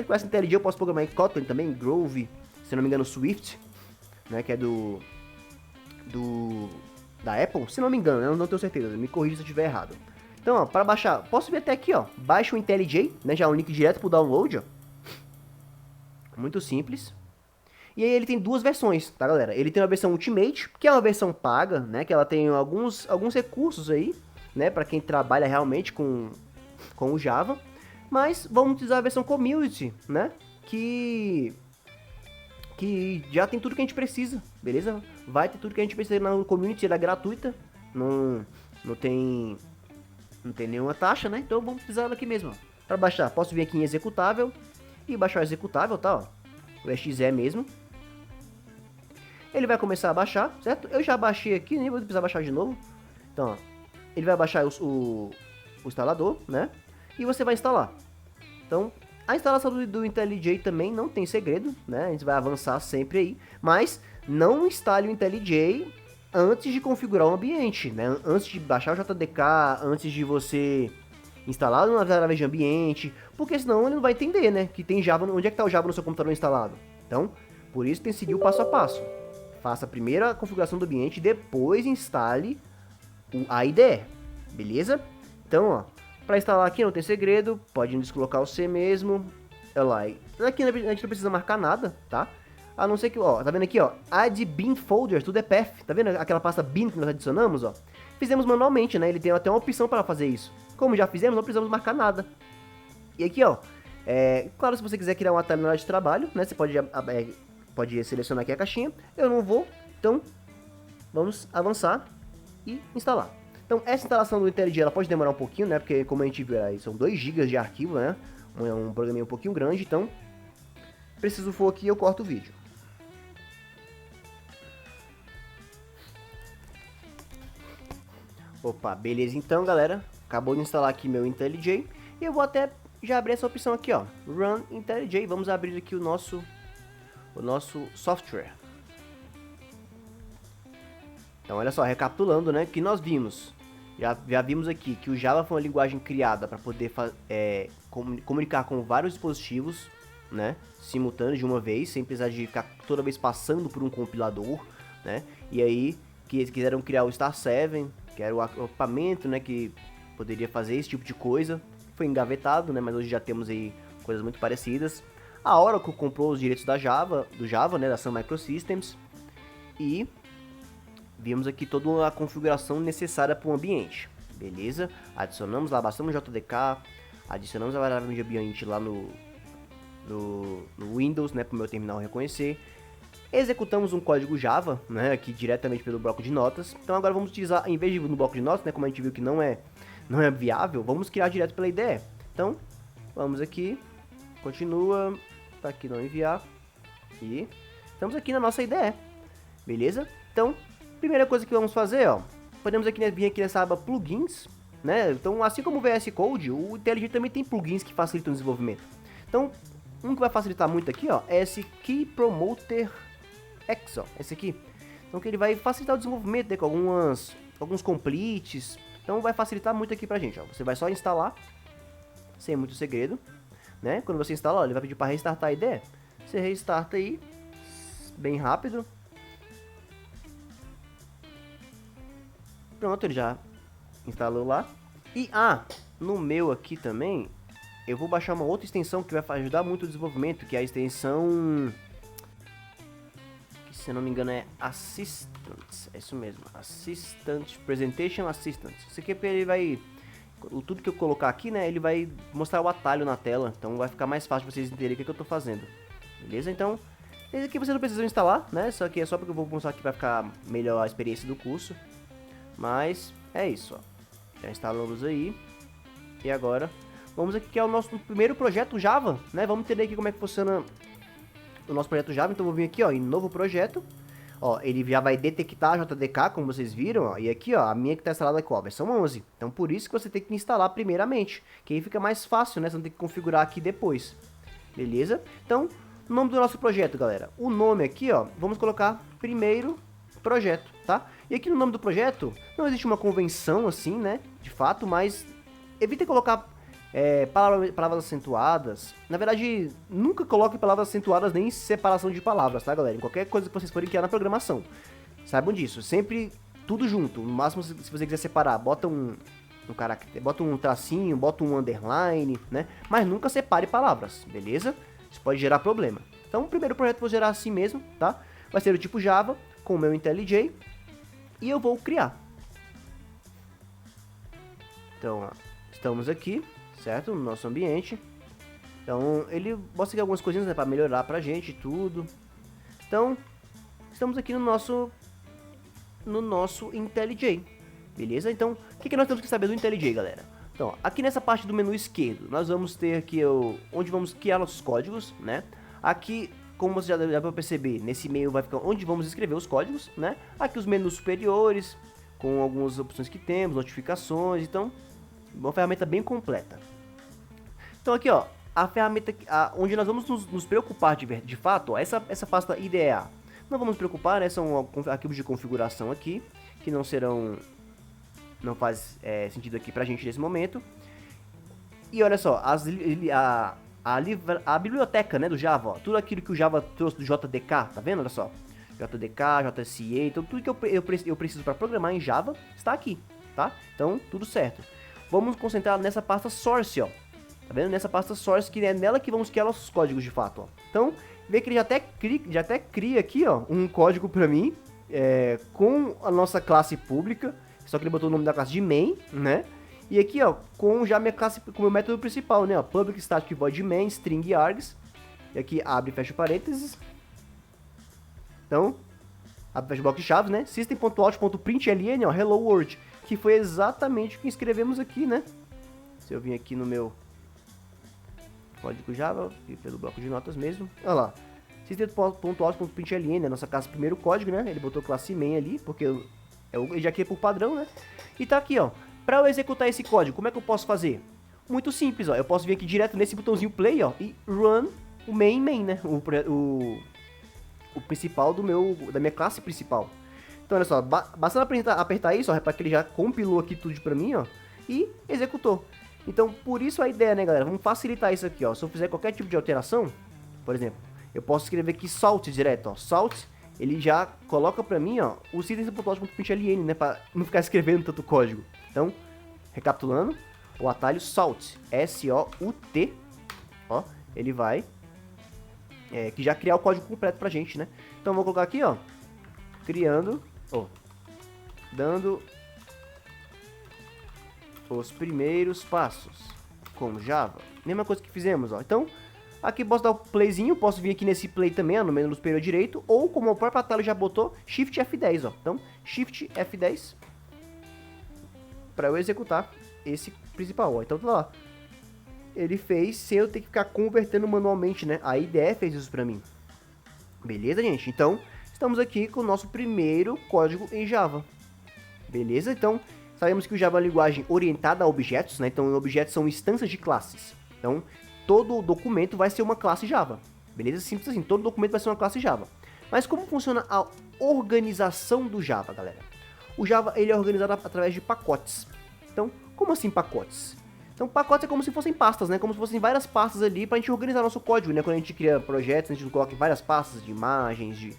com essa IntelliJ eu posso programar em Kotlin também, Grove, se não me engano Swift, né, que é da Apple, se não me engano, eu não tenho certeza, me corrija se eu estiver errado. Então, ó, para baixar, posso vir até aqui, ó, baixa o IntelliJ, né, já é um link direto pro download, ó. Muito simples. E aí ele tem duas versões, tá, galera? Ele tem uma versão Ultimate, que é uma versão paga, né, que ela tem alguns recursos aí, né, para quem trabalha realmente com o Java. Mas vamos utilizar a versão Community, né, que já tem tudo que a gente precisa, beleza? Vai ter tudo que a gente precisa na Community, ela é gratuita, não tem nenhuma taxa, né? Então vamos utilizar ela aqui mesmo, ó. Para baixar, posso vir aqui em executável e baixar o executável, tá, ó, o exe mesmo. Ele vai começar a baixar, certo? Eu já baixei aqui, nem vou precisar baixar de novo. Então, ó, ele vai baixar o instalador, né? E você vai instalar. Então, a instalação do IntelliJ também não tem segredo, né? A gente vai avançar sempre aí. Mas não instale o IntelliJ antes de configurar o ambiente, né? Antes de baixar o JDK, antes de você instalar uma variável de ambiente, porque senão ele não vai entender, né? Que tem Java, onde é que está o Java no seu computador instalado. Então, por isso tem que seguir o passo a passo. Faça primeiro a configuração do ambiente, depois instale a IDE, beleza? Então, ó, para instalar aqui não tem segredo, pode descolocar o C mesmo. Olha lá, aqui a gente não precisa marcar nada, tá? A não ser que, ó, tá vendo aqui, ó, add bin folder, tudo é path, tá vendo aquela pasta bin que nós adicionamos, ó? Fizemos manualmente, né? Ele tem até uma opção para fazer isso. Como já fizemos, não precisamos marcar nada. E aqui, ó, claro, se você quiser criar um atalho na área de trabalho, né? Você pode selecionar aqui a caixinha. Eu não vou, então vamos avançar e instalar. Então essa instalação do IntelliJ ela pode demorar um pouquinho, né? Porque como a gente viu aí, são 2 GB de arquivo, né? É um programinha um pouquinho grande, então preciso for aqui eu corto o vídeo. Opa, beleza então, galera. Acabou de instalar aqui meu IntelliJ. E eu vou até já abrir essa opção aqui, ó. Run IntelliJ. Vamos abrir aqui o nosso software. Então, olha só, recapitulando, né? Que nós vimos. Já vimos aqui que o Java foi uma linguagem criada para poder comunicar com vários dispositivos, né? Simultâneos de uma vez, sem precisar de ficar toda vez passando por um compilador, né? E aí, que eles quiseram criar o Star 7, que era o equipamento, né? Que poderia fazer esse tipo de coisa. Foi engavetado, né? Mas hoje já temos aí coisas muito parecidas. A Oracle comprou os direitos do Java, né? Da Sun Microsystems. E vimos aqui toda a configuração necessária para o ambiente. Beleza? Adicionamos lá, bastamos JDK. Adicionamos a variável de ambiente lá no Windows, né? Para o meu terminal reconhecer. Executamos um código Java, né? Aqui diretamente pelo bloco de notas. Então agora vamos utilizar, em vez de no bloco de notas, né? Como a gente viu que não é viável, vamos criar direto pela IDE. Então, vamos aqui, continua, tá aqui não enviar, e estamos aqui na nossa IDE, beleza? Então, primeira coisa que vamos fazer, ó, podemos vir aqui nessa aba plugins, né? Então, assim como o VS Code, o IntelliJ também tem plugins que facilitam o desenvolvimento. Então, um que vai facilitar muito aqui, ó, é esse Key Promoter X, ó, esse aqui. Então, que ele vai facilitar o desenvolvimento, né, com alguns completes. Então vai facilitar muito aqui pra gente, ó. Você vai só instalar, sem muito segredo, né? Quando você instala, ó, ele vai pedir para restartar a IDE. Você restarta aí, bem rápido. Pronto, ele já instalou lá. E, no meu aqui também, eu vou baixar uma outra extensão que vai ajudar muito o desenvolvimento, que é a extensão... se não me engano é Assistant, é isso mesmo, Assistant, Presentation Assistant. Isso aqui é porque ele vai, tudo que eu colocar aqui, né, ele vai mostrar o atalho na tela, então vai ficar mais fácil vocês entenderem o que eu tô fazendo, beleza? Então, esse aqui vocês não precisam instalar, né, isso aqui é só porque eu vou mostrar aqui para ficar melhor a experiência do curso, mas é isso, ó, já instalamos aí, e agora, vamos aqui que é o nosso primeiro projeto Java, né, vamos entender aqui como é que funciona o nosso projeto Java. Então eu vou vir aqui, ó, em novo projeto, ó, ele já vai detectar a JDK, como vocês viram, ó, e aqui, ó, a minha que está instalada aqui, ó, versão 11, então por isso que você tem que instalar primeiramente, que aí fica mais fácil, né, você não tem que configurar aqui depois, beleza? Então, O nome do nosso projeto, galera. O nome aqui, ó, vamos colocar primeiro projeto, tá? E aqui no nome do projeto, não existe uma convenção assim, né, de fato, mas evite colocar palavras acentuadas. Na verdade, nunca coloque palavras acentuadas nem separação de palavras, tá, galera? Em qualquer coisa que vocês forem criar na programação. Saibam disso, sempre tudo junto. No máximo, se você quiser separar, bota um caractere, bota um tracinho, bota um underline, né? Mas nunca separe palavras, beleza? Isso pode gerar problema. Então, o primeiro projeto eu vou gerar assim mesmo, tá? Vai ser do tipo Java, com o meu IntelliJ, e eu vou criar. Então, ó, estamos aqui, certo? No nosso ambiente. Então, ele mostra aqui algumas coisinhas, né, para melhorar pra gente tudo. Então, estamos aqui no nosso IntelliJ, beleza? Então, o que nós temos que saber do IntelliJ, galera? Então, aqui nessa parte do menu esquerdo, nós vamos ter aqui onde vamos criar nossos códigos, né? Aqui, como você já dá para perceber, nesse meio vai ficar onde vamos escrever os códigos, né? Aqui os menus superiores, com algumas opções que temos, notificações, então, uma ferramenta bem completa. Então aqui, ó, a ferramenta onde nós vamos nos preocupar de fato, ó, essa pasta IDEA. Não vamos nos preocupar, né? São arquivos de configuração aqui, que não faz sentido aqui pra gente nesse momento. E olha só, a biblioteca, né, do Java, ó, tudo aquilo que o Java trouxe do JDK, tá vendo? Olha só, JDK, JCA, então tudo que eu preciso para programar em Java está aqui, tá? Então, tudo certo. Vamos concentrar nessa pasta source, ó, tá vendo? Nessa pasta source, que é nela que vamos criar nossos códigos de fato, ó. Então, vê que ele já até cria aqui, ó, um código para mim, com a nossa classe pública, só que ele botou o nome da classe de main, né? E aqui, ó, com já minha classe, com o meu método principal, né, ó, public static void main, string args, e aqui abre e fecha parênteses. Então, abre e fecha bloco de chaves, né? System.out.println, ó, hello world, que foi exatamente o que escrevemos aqui, né? Se eu vim aqui no meu código Java, pelo bloco de notas mesmo, olha lá. System.out.println, a nossa classe primeiro código, né? Ele botou classe main ali, porque eu já criei por padrão, né? E tá aqui, ó. Para eu executar esse código, como é que eu posso fazer? Muito simples, ó. Eu posso vir aqui direto nesse botãozinho play, ó, e run o main, né? O principal da minha classe principal. Então, olha só, basta apertar isso, ó, repara que ele já compilou aqui tudo pra mim, ó, e executou. Então, por isso a ideia, né, galera? Vamos facilitar isso aqui, ó. Se eu fizer qualquer tipo de alteração, por exemplo, eu posso escrever aqui salt direto, ó, salt. Ele já coloca pra mim, ó, o system.out.println, né, pra não ficar escrevendo tanto código. Então, recapitulando, o atalho salt, S-O-U-T, ó, ele vai, que já criar o código completo pra gente, né. Então, vou colocar aqui, ó, criando, ó, dando os primeiros passos com Java. Mesma coisa que fizemos, ó. Então, aqui posso dar o playzinho, posso vir aqui nesse play também, ó, no menu superior direito, ou como o próprio atalho já botou, Shift F10, ó. Então, Shift F10 para eu executar esse principal, ó. Então, tá lá. Ele fez sem eu ter que ficar convertendo manualmente, né? A IDE fez isso pra mim. Beleza, gente? Então, estamos aqui com o nosso primeiro código em Java. Beleza? Então, sabemos que o Java é uma linguagem orientada a objetos, né? Então, objetos são instâncias de classes. Então, todo documento vai ser uma classe Java. Beleza? Simples assim, todo documento vai ser uma classe Java. Mas como funciona a organização do Java, galera? O Java, ele é organizado através de pacotes. Então, como assim pacotes? Então, pacotes é como se fossem pastas, né? Como se fossem várias pastas ali pra gente organizar nosso código, né? Quando a gente cria projetos, a gente coloca várias pastas de imagens, de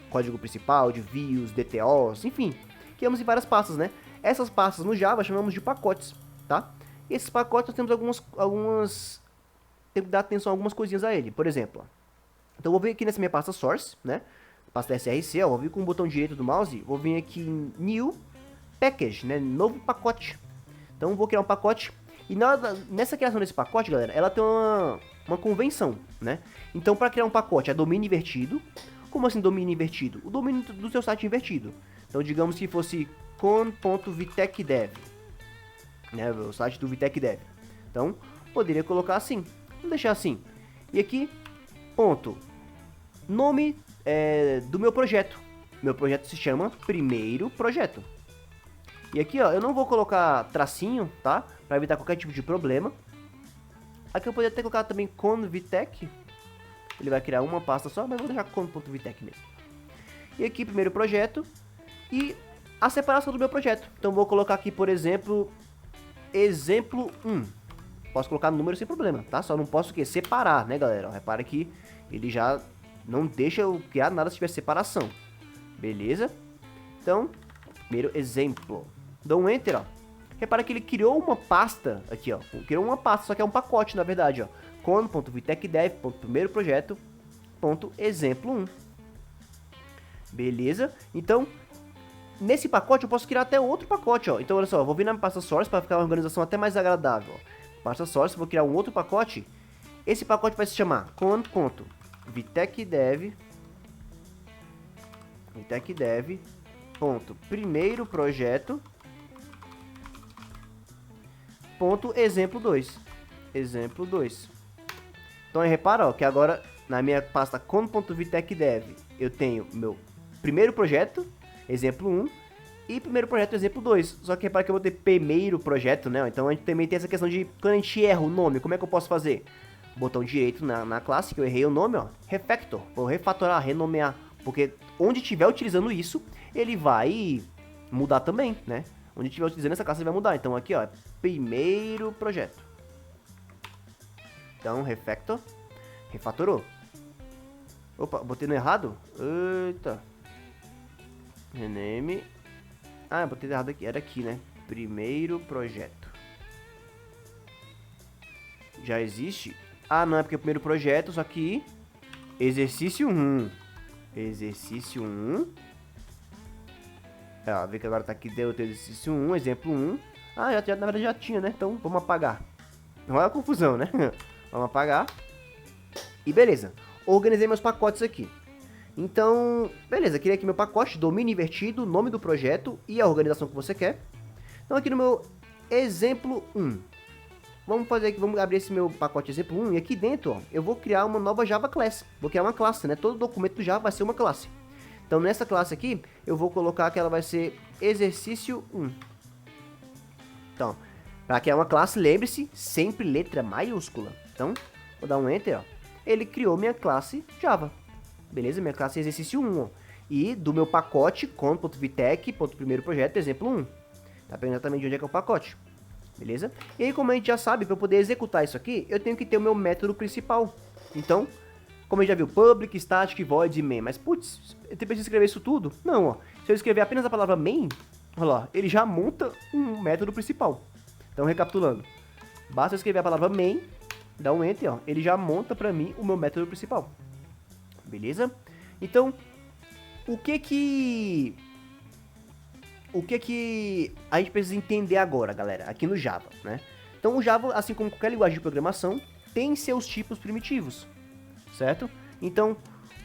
código principal, de views, DTOs, enfim. Criamos em várias pastas, né? Essas pastas no Java chamamos de pacotes, tá? E esses pacotes nós temos tem que dar atenção a algumas coisinhas a ele. Por exemplo, ó. Então, eu vou vir aqui nessa minha pasta source, né? Pasta src, ó, vou vir com o botão direito do mouse, vou vir aqui em New Package, né, novo pacote. Então vou criar um pacote, e nessa criação desse pacote, galera, ela tem uma convenção, né. Então para criar um pacote é domínio invertido. Como assim domínio invertido? O domínio do seu site invertido. Então digamos que fosse con.vitecdev, né, o site do vitecdev. Então poderia colocar assim, vamos deixar assim. E aqui, ponto, nome do meu projeto. Meu projeto se chama primeiro projeto. E aqui, ó, eu não vou colocar tracinho, tá? Pra evitar qualquer tipo de problema. Aqui eu poderia até colocar também convitec. ele vai criar uma pasta só, mas vou deixar com .vitec mesmo. E aqui, primeiro projeto, e a separação do meu projeto. Então vou colocar aqui, por exemplo, exemplo 1. Posso colocar número sem problema, tá? Só não posso o quê? Separar, né, galera? Ó, repara que ele já não deixa eu criar nada se tiver separação. Beleza? Então, primeiro exemplo. Dou um Enter, ó. Repara que ele criou uma pasta aqui, ó. Criou uma pasta, só que é um pacote, na verdade, ó. Con.vitecdev.primeiro projeto, .exemplo 1. Beleza? Então, nesse pacote eu posso criar até outro pacote, ó. Então, olha só, eu vou vir na minha pasta source para ficar uma organização até mais agradável, ó. Pasta source, vou criar um outro pacote. Esse pacote vai se chamar vitecdev.primeiro projeto .exemplo 2. Exemplo 2. Então aí repara, ó, que agora na minha pasta con.vitecdev eu tenho meu primeiro projeto, exemplo 1, e primeiro projeto, exemplo 2. Só que repara que eu vou ter primeiro projeto, né? Então a gente também tem essa questão de quando a gente erra o nome, como é que eu posso fazer? Botão direito na classe, que eu errei o nome, ó, refactor, vou refatorar, renomear, porque onde estiver utilizando isso, ele vai mudar também, né? Onde estiver utilizando essa classe, ele vai mudar. Então aqui, ó, primeiro projeto. Então, refactor, refatorou. Opa, botei no errado? Eita. Rename. Ah, botei errado aqui, era aqui, né? Primeiro projeto. Já existe? Ah, não, é porque é o primeiro projeto, só que exercício 1. Exercício 1. É, vê que agora tá aqui, deu o exercício 1, exemplo 1. Ah, na verdade já tinha, né? Então, vamos apagar. Não é uma confusão, né? Vamos apagar. E beleza. Organizei meus pacotes aqui. Então, beleza. Criei aqui meu pacote, domínio invertido, nome do projeto e a organização que você quer. Então, aqui no meu exemplo 1. Vamos fazer aqui, vamos abrir esse meu pacote exemplo 1. E aqui dentro, ó, eu vou criar uma nova Java Class. Vou criar uma classe, né? Todo documento do Java vai ser uma classe. Então, nessa classe aqui, eu vou colocar que ela vai ser exercício 1. Então, para criar uma classe, lembre-se, sempre letra maiúscula. Então, vou dar um Enter, ó. Ele criou minha classe Java. Beleza? Minha classe é exercício 1, ó. E do meu pacote, con.vitec.primeiro projeto, exemplo 1. Tá vendo exatamente onde é que é o pacote. Beleza? E aí, como a gente já sabe, para eu poder executar isso aqui, eu tenho que ter o meu método principal. Então, como a gente já viu, public, static, void e main. Mas, putz, eu preciso escrever isso tudo? Não, ó. Se eu escrever apenas a palavra main, olha lá, ele já monta um método principal. Então, recapitulando. Basta eu escrever a palavra main, dar um enter, ó. Ele já monta pra mim o meu método principal. Beleza? Então, o que a gente precisa entender agora, galera, aqui no Java, né? Então, o Java, assim como qualquer linguagem de programação, tem seus tipos primitivos. Certo? Então,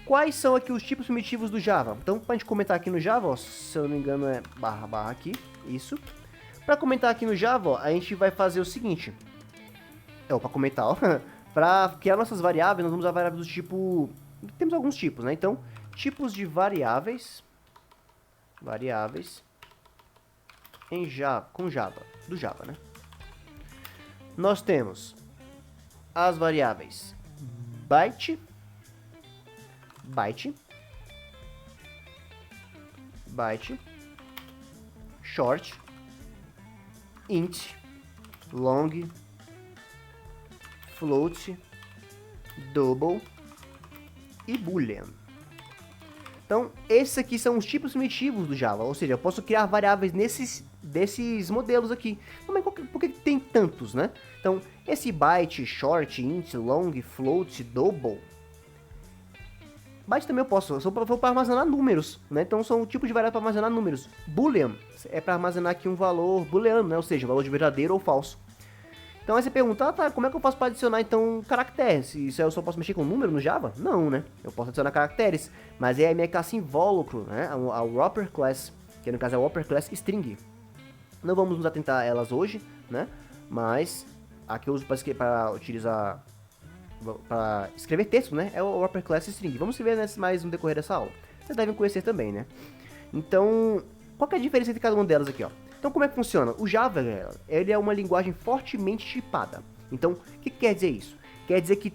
quais são aqui os tipos primitivos do Java? Então, pra gente comentar aqui no Java, ó, se eu não me engano é // aqui, isso. Pra comentar aqui no Java, ó, a gente vai fazer o seguinte. Pra comentar, ó, pra criar nossas variáveis, nós vamos usar variáveis do tipo... Temos alguns tipos, né? Então, tipos de variáveis em Java, com Java, do Java, né? Nós temos as variáveis byte, short, int, long, float, double e boolean. Então, esses aqui são os tipos primitivos do Java, ou seja, eu posso criar variáveis desses modelos aqui. Mas por que tem tantos, né? Então, esse byte, short, int, long, float, double. Byte também eu posso, só para armazenar números, né? Então, são tipos de variável para armazenar números. Boolean é para armazenar aqui um valor booleano, né? Ou seja, um valor de verdadeiro ou falso. Então, aí você pergunta, tá, como é que eu faço para adicionar, então, caracteres? Isso eu só posso mexer com número no Java? Não, né? Eu posso adicionar caracteres, mas é a minha classe invólucro, né? A wrapper class, que no caso é a wrapper class string. Não vamos nos atentar a elas hoje, né? Mas aqui eu uso para utilizar, para escrever texto, né? É o wrapper class string. Vamos ver mais no decorrer dessa aula. Vocês devem conhecer também, né? Então, qual que é a diferença entre cada uma delas aqui, ó? Então, como é que funciona? O Java, galera, ele é uma linguagem fortemente tipada. Então, o que quer dizer isso? Quer dizer que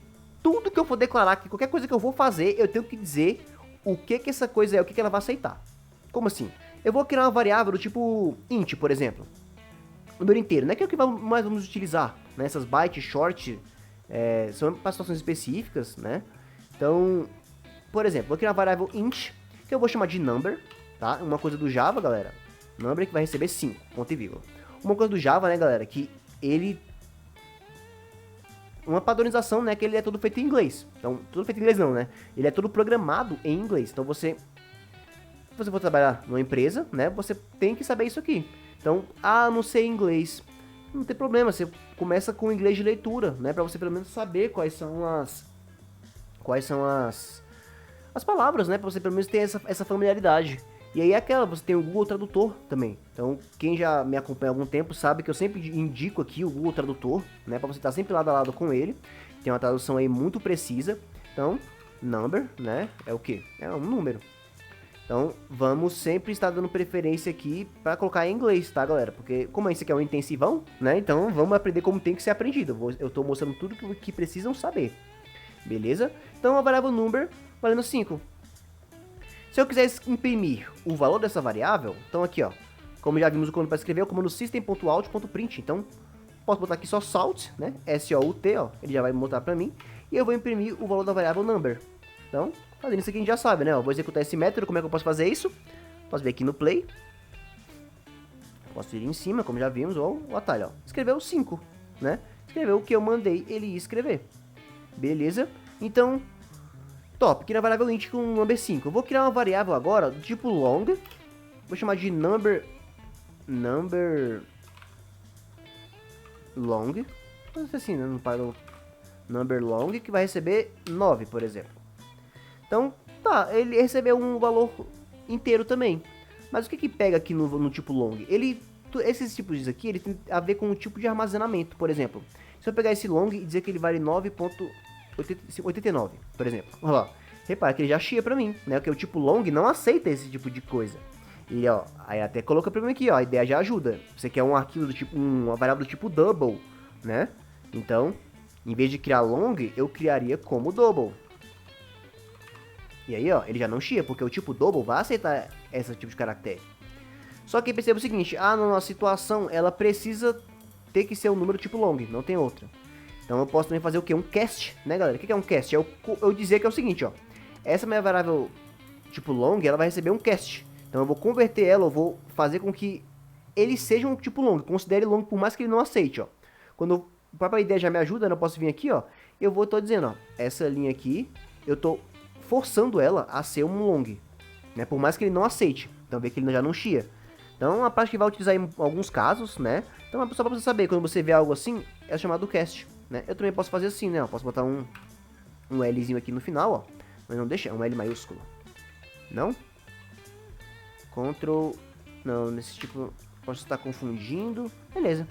tudo que eu for declarar aqui, qualquer coisa que eu vou fazer, eu tenho que dizer o que essa coisa é, o que ela vai aceitar. Como assim? Eu vou criar uma variável do tipo int, por exemplo. Número inteiro, né? Que é o que mais vamos utilizar, né? Essas bytes, short, são para situações específicas, né? Então, por exemplo, vou criar uma variável int, que eu vou chamar de number, tá? Uma coisa do Java, galera, number que vai receber 5, ponto e vírgula. Uma coisa do Java, né, galera, que ele... Uma padronização, né, que ele é todo feito em inglês. Então, tudo feito em inglês não, né? Ele é todo programado em inglês. Então, se você for trabalhar numa empresa, né, você tem que saber isso aqui. Então, não sei inglês, não tem problema, você começa com inglês de leitura, né, para você pelo menos saber quais são as palavras, né, para você pelo menos ter essa familiaridade. E aí você tem o Google Tradutor também. Então, quem já me acompanha há algum tempo sabe que eu sempre indico aqui o Google Tradutor, né, para você estar sempre lado a lado com ele. Tem uma tradução aí muito precisa. Então, number, né, é o quê? É um número. Então, vamos sempre estar dando preferência aqui para colocar em inglês, tá, galera? Porque como esse aqui é um intensivão, né? Então, vamos aprender como tem que ser aprendido. Eu estou mostrando tudo que precisam saber. Beleza? Então, a variável number valendo 5. Se eu quiser imprimir o valor dessa variável, então aqui, ó. Como já vimos o comando para escrever, é o comando system.out.print. Então, posso botar aqui só salt, né? S-O-U-T, ó. Ele já vai mostrar para mim. E eu vou imprimir o valor da variável number. Então, fazendo isso aqui a gente já sabe, né? Eu vou executar esse método, como é que eu posso fazer isso? Posso vir aqui no play. Posso ir em cima, como já vimos, ou o atalho, ó. Escreveu 5, né? Escreveu o que eu mandei ele ir escrever. Beleza? Então, top. Criar uma variável int com number 5. Eu vou criar uma variável agora do tipo long. Vou chamar de number long. Não sei assim, né? Não para number long, que vai receber 9, por exemplo. Então, tá, ele recebeu um valor inteiro também. Mas o que pega aqui no tipo long? Esses tipos aqui, ele tem a ver com o tipo de armazenamento, por exemplo. Se eu pegar esse long e dizer que ele vale 9.89, por exemplo. Olha lá, repara que ele já chia pra mim, né? Porque o tipo long não aceita esse tipo de coisa. E, ó, aí até coloca pra mim aqui, ó, a ideia já ajuda. Você quer um arquivo do tipo, uma variável do tipo double, né? Então, em vez de criar long, eu criaria como double. E aí, ó, ele já não chia, porque o tipo double vai aceitar esse tipo de caractere. Só que perceba o seguinte, na nossa situação, ela precisa ter que ser um número tipo long, não tem outra. Então eu posso também fazer o quê? Um cast, né, galera? O que é um cast? É eu dizer que é o seguinte, ó. Essa minha variável tipo long, ela vai receber um cast. Então eu vou converter ela, eu vou fazer com que ele seja um tipo long, considere long por mais que ele não aceite, ó. Quando a própria ideia já me ajuda, eu posso vir aqui, ó. Tô dizendo, ó, essa linha aqui, eu tô forçando ela a ser um long, né? Por mais que ele não aceite. Então vê que ele já não chia. Então a prática vai utilizar em alguns casos, né? Então só pra você saber, quando você vê algo assim, é chamado cast, né? Eu também posso fazer assim, né? Eu posso botar um Lzinho aqui no final, ó. Mas não deixa, é um L maiúsculo. Não? Ctrl... Não, nesse tipo, posso estar confundindo. Beleza.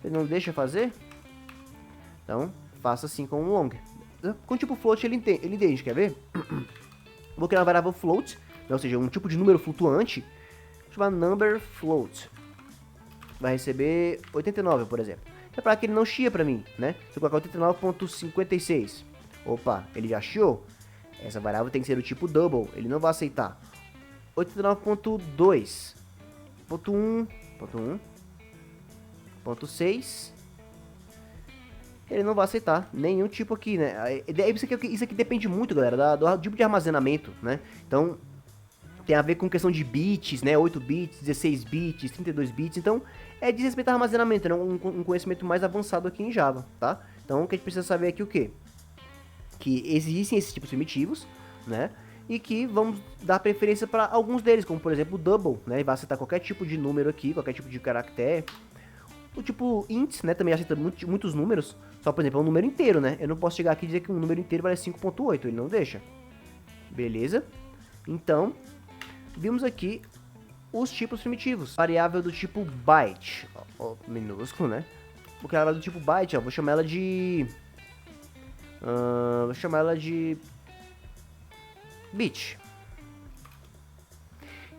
Ele não deixa fazer? Então, faça assim com um long. Com o tipo float ele entende, quer ver? Vou criar uma variável float, ou seja, um tipo de número flutuante, chamar number float. Vai receber 89, por exemplo. Repara que ele não chia pra mim, né? Se eu colocar 89.56, opa, ele já chiou. Essa variável tem que ser do tipo double, ele não vai aceitar. 89.2, ponto 1, ponto 1, ponto 6... ele não vai aceitar nenhum tipo aqui, né? Isso aqui depende muito, galera, do tipo de armazenamento, né? Então, tem a ver com questão de bits, né? 8 bits, 16 bits, 32 bits. Então, é de respeitar armazenamento, né? Um conhecimento mais avançado aqui em Java, tá? Então, o que a gente precisa saber aqui é o quê? Que existem esses tipos primitivos, né? E que vamos dar preferência para alguns deles, como por exemplo o double, né? Ele vai aceitar qualquer tipo de número aqui, qualquer tipo de caractere. O tipo int, né, também aceita muitos números, só por exemplo, é um número inteiro, né? Eu não posso chegar aqui e dizer que um número inteiro vale 5.8, ele não deixa. Beleza? Então, vimos aqui os tipos primitivos. Variável do tipo byte, ó, minúsculo, né? Porque ela é do tipo byte, ó, vou chamar ela de... bit.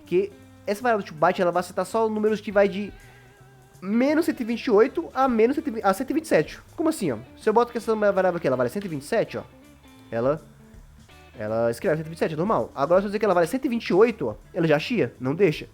Que essa variável do tipo byte, ela vai aceitar só números que vai de menos 128 a 127. Como assim, ó? Se eu boto que essa variável aqui, ela vale 127, ó. ela escreve 127, é normal. Agora, se eu dizer que ela vale 128, ó, ela já chia, não deixa.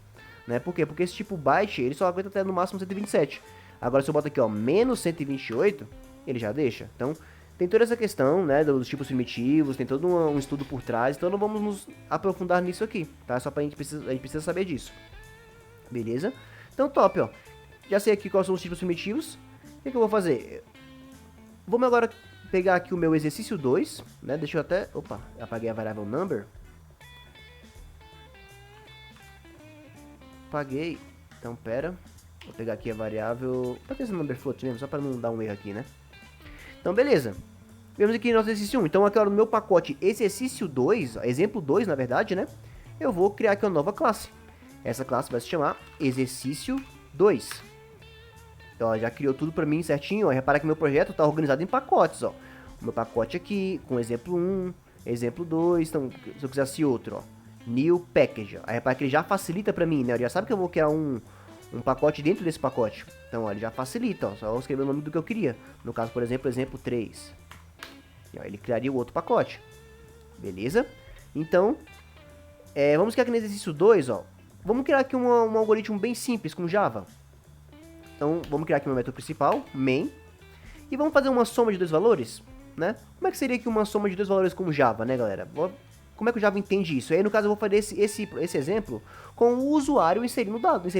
Né? Por quê? Porque esse tipo byte, ele só aguenta até no máximo 127. Agora, se eu boto aqui, ó, menos 128, ele já deixa. Então, tem toda essa questão, né, dos tipos primitivos, tem todo um estudo por trás, então não vamos nos aprofundar nisso aqui, tá? Só pra a gente precisa saber disso. Beleza? Então, top, ó. Já sei aqui quais são os tipos primitivos. O que eu vou fazer? Vamos agora pegar aqui o meu exercício 2, né? Deixa eu até... Opa, apaguei a variável number. Apaguei. Então, pera. Vou pegar aqui a variável... Pode ter esse number float mesmo, só para não dar um erro aqui, né? Então, beleza. Vemos aqui nosso exercício 1. Então, aqui no meu pacote exercício 2, exemplo 2, na verdade, né? Eu vou criar aqui uma nova classe. Essa classe vai se chamar exercício 2. Então, ó, já criou tudo para mim certinho, ó. Repara que meu projeto está organizado em pacotes, ó. O meu pacote aqui, com exemplo 1, exemplo 2. Então, se eu quisesse outro, ó. New package. Ó. Aí, repara que ele já facilita para mim, né? Ele já sabe que eu vou criar um pacote dentro desse pacote. Então, ó, ele já facilita, ó. Só eu escrever o nome do que eu queria. No caso, por exemplo, exemplo 3. E, ó, ele criaria o outro pacote. Beleza? Então, vamos criar aqui no exercício 2, ó. Vamos criar aqui um algoritmo bem simples com Java. Então, vamos criar aqui meu método principal, main. E vamos fazer uma soma de dois valores, né? Como é que seria aqui uma soma de dois valores com Java, né, galera? Como é que o Java entende isso? Aí, no caso, eu vou fazer esse exemplo com o usuário inserindo dados,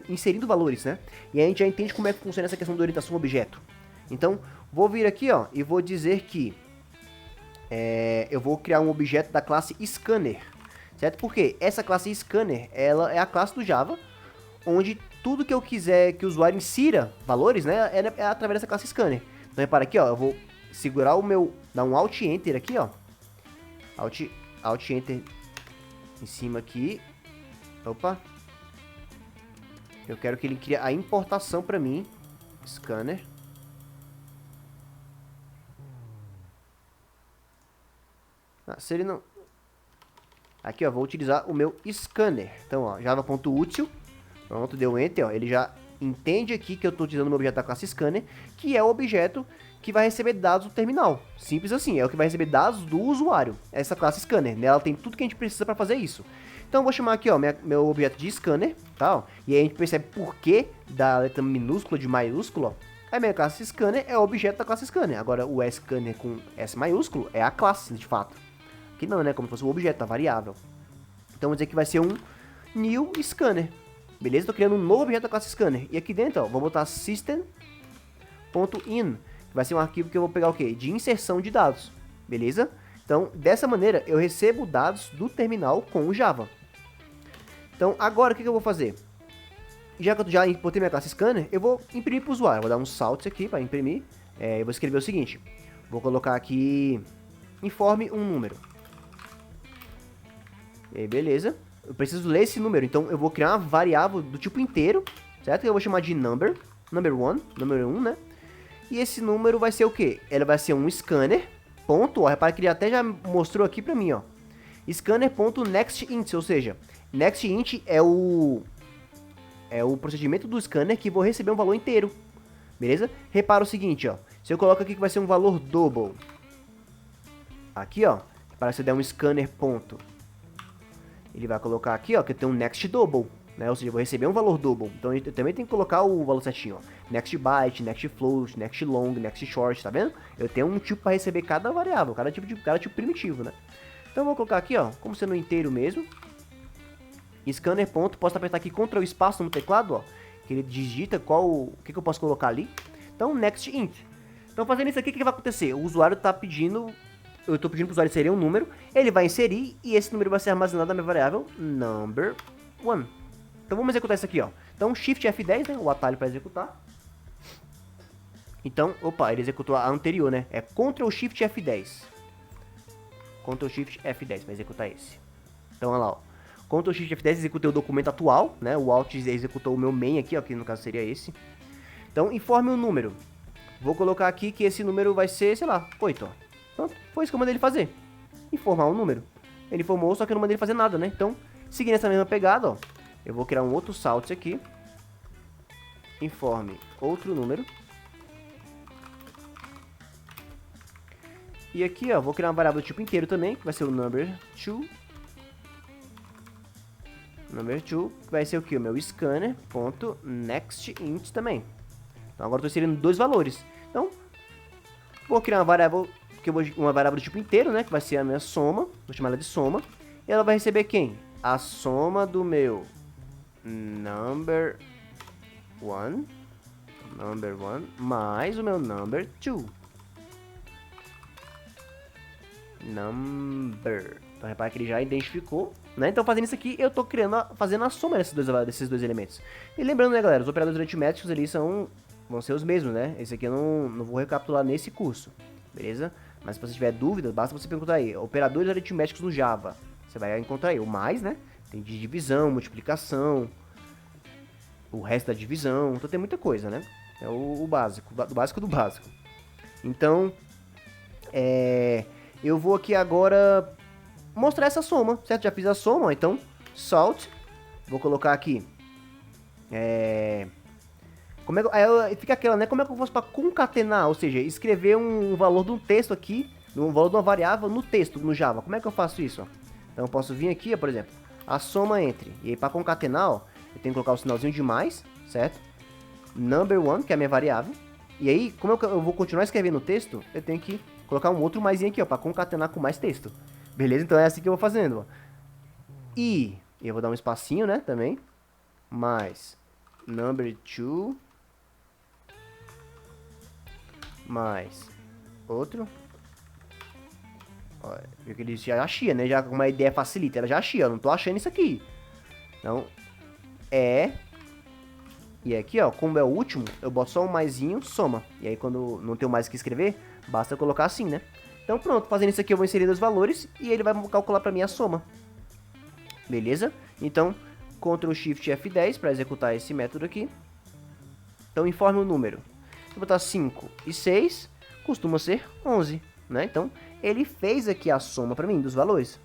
inserindo valores, né? E aí a gente já entende como é que funciona essa questão da orientação objeto. Então, vou vir aqui, ó, e vou dizer que eu vou criar um objeto da classe scanner, certo? Porque essa classe scanner, ela é a classe do Java, onde tudo que eu quiser que o usuário insira valores, né, é através dessa classe scanner. Então, repara aqui, ó, eu vou segurar dar um Alt Enter aqui, ó. Alt Enter em cima aqui. Opa. Eu quero que ele crie a importação para mim. Scanner. Se ele não... Aqui, ó, vou utilizar o meu scanner. Então, ó, java.util. Pronto, deu Enter, ó. Ele já entende aqui que eu estou utilizando o meu objeto da classe scanner, que é o objeto que vai receber dados do terminal. Simples assim, é o que vai receber dados do usuário. Essa classe scanner, né? Ela tem tudo que a gente precisa para fazer isso. Então, eu vou chamar aqui, ó, meu objeto de scanner, tá? Ó, e aí a gente percebe por que da letra minúscula de maiúsculo, ó. A minha classe scanner é o objeto da classe scanner. Agora, o scanner com S maiúsculo é a classe, de fato. Aqui não, né? Como se fosse o objeto, a variável. Então, vamos dizer que vai ser um new scanner. Beleza? Estou criando um novo objeto da classe scanner. E aqui dentro, ó, vou botar system.in, que vai ser um arquivo que eu vou pegar o quê? De inserção de dados. Beleza? Então, dessa maneira, eu recebo dados do terminal com o Java. Então, agora, o que eu vou fazer? Já que eu já importei minha classe scanner, eu vou imprimir para o usuário. Vou dar um salt aqui para imprimir. Eu vou escrever o seguinte. Vou colocar aqui, informe um número. E aí, beleza. Eu preciso ler esse número, então eu vou criar uma variável do tipo inteiro, certo? Eu vou chamar de number 1, né? E esse número vai ser o quê? Ele vai ser um scanner, ponto, ó, repara que ele até já mostrou aqui pra mim, ó. Scanner.nextInt, ou seja, nextInt é o procedimento do scanner que vou receber um valor inteiro, beleza? Repara o seguinte, ó, se eu coloco aqui que vai ser um valor double, aqui, ó, para se eu der um scanner ponto, ele vai colocar aqui, ó, que tem um next double, né? Ou seja, eu vou receber um valor double. Então eu também tenho que colocar o valor certinho, ó. Next byte, next float, next long, next short, tá vendo? Eu tenho um tipo para receber cada variável, cada tipo primitivo, né? Então eu vou colocar aqui, ó, como sendo inteiro mesmo. Scanner ponto, posso apertar aqui Ctrl espaço no teclado, ó, que ele digita o que eu posso colocar ali. Então next int. Então fazendo isso aqui, o que vai acontecer? O usuário tá pedindo... Eu estou pedindo para o usuário inserir um número, ele vai inserir e esse número vai ser armazenado na minha variável number 1. Então vamos executar isso aqui, ó. Então Shift F10, né, o atalho para executar. Então, opa, ele executou a anterior, né? É Ctrl Shift F10. Ctrl Shift F10 para executar esse. Então, olha lá, ó. Ctrl Shift F10 executei o documento atual, né? O Alt executou o meu main aqui, ó, que no caso seria esse. Então, informe um número. Vou colocar aqui que esse número vai ser, sei lá, 8, ó. Pronto, foi isso que eu mandei ele fazer. Informar um número. Ele informou, só que eu não mandei ele fazer nada, né? Então, seguindo essa mesma pegada, ó, eu vou criar um outro salt aqui. Informe outro número. E aqui, ó, vou criar uma variável do tipo inteiro também, que vai ser o number2. Number2, que vai ser o que? O meu scanner.nextInt também. Então agora eu estou inserindo dois valores. Então, vou criar uma variável, uma variável do tipo inteiro, né? Que vai ser a minha soma. Vou chamar ela de soma. E ela vai receber quem? A soma do meu number1 mais o meu number2. Então repara que ele já identificou, né? Então fazendo isso aqui, eu tô fazendo a soma desses dois elementos. E lembrando, né, galera, os operadores aritméticos ali vão ser os mesmos, né? Esse aqui eu não vou recapitular nesse curso, beleza? Mas se você tiver dúvida, basta você perguntar aí, operadores aritméticos no Java. Você vai encontrar aí o mais, né? Tem de divisão, multiplicação, o resto da divisão, então tem muita coisa, né? É o básico, do básico do básico. Então, eu vou aqui agora mostrar essa soma, certo? Já fiz a soma, então, salt, vou colocar aqui, aí fica aquela, né? Como é que eu faço para concatenar, ou seja, escrever um valor de um texto aqui, um valor de uma variável no texto, no Java. Como é que eu faço isso, ó? Então eu posso vir aqui, ó, por exemplo, a soma entre, e aí para concatenar, ó, eu tenho que colocar o sinalzinho de mais, certo? Number1, que é a minha variável, e aí, como eu vou continuar escrevendo o texto, eu tenho que colocar um outro maisinho aqui, ó, para concatenar com mais texto. Beleza? Então é assim que eu vou fazendo, ó. E eu vou dar um espacinho, né, também. Mais number2 mais outro. Olha, viu que ele já achia, né? Já com uma ideia facilita. Ela já achia, eu não tô achando isso aqui. Então, e aqui, ó, como é o último, eu boto só um maisinho, soma. E aí, quando não tenho mais o que escrever, basta eu colocar assim, né? Então, pronto, fazendo isso aqui, eu vou inserir os valores e ele vai calcular para mim a soma. Beleza? Então, Ctrl Shift F10 para executar esse método aqui. Então, informe o número. Se eu botar 5 e 6, costuma ser 11, né? Então, ele fez aqui a soma para mim dos valores.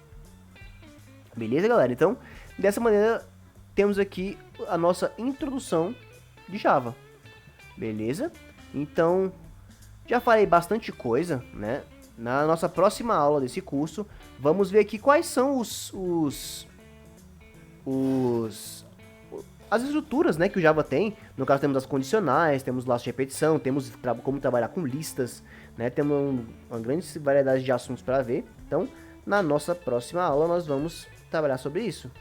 Beleza, galera? Então, dessa maneira, temos aqui a nossa introdução de Java. Beleza? Então, já falei bastante coisa, né? Na nossa próxima aula desse curso, vamos ver aqui quais são as estruturas, né, que o Java tem. No caso, temos as condicionais, temos laços de repetição, temos como trabalhar com listas, né? Temos uma grande variedade de assuntos para ver. Então, na nossa próxima aula, nós vamos trabalhar sobre isso.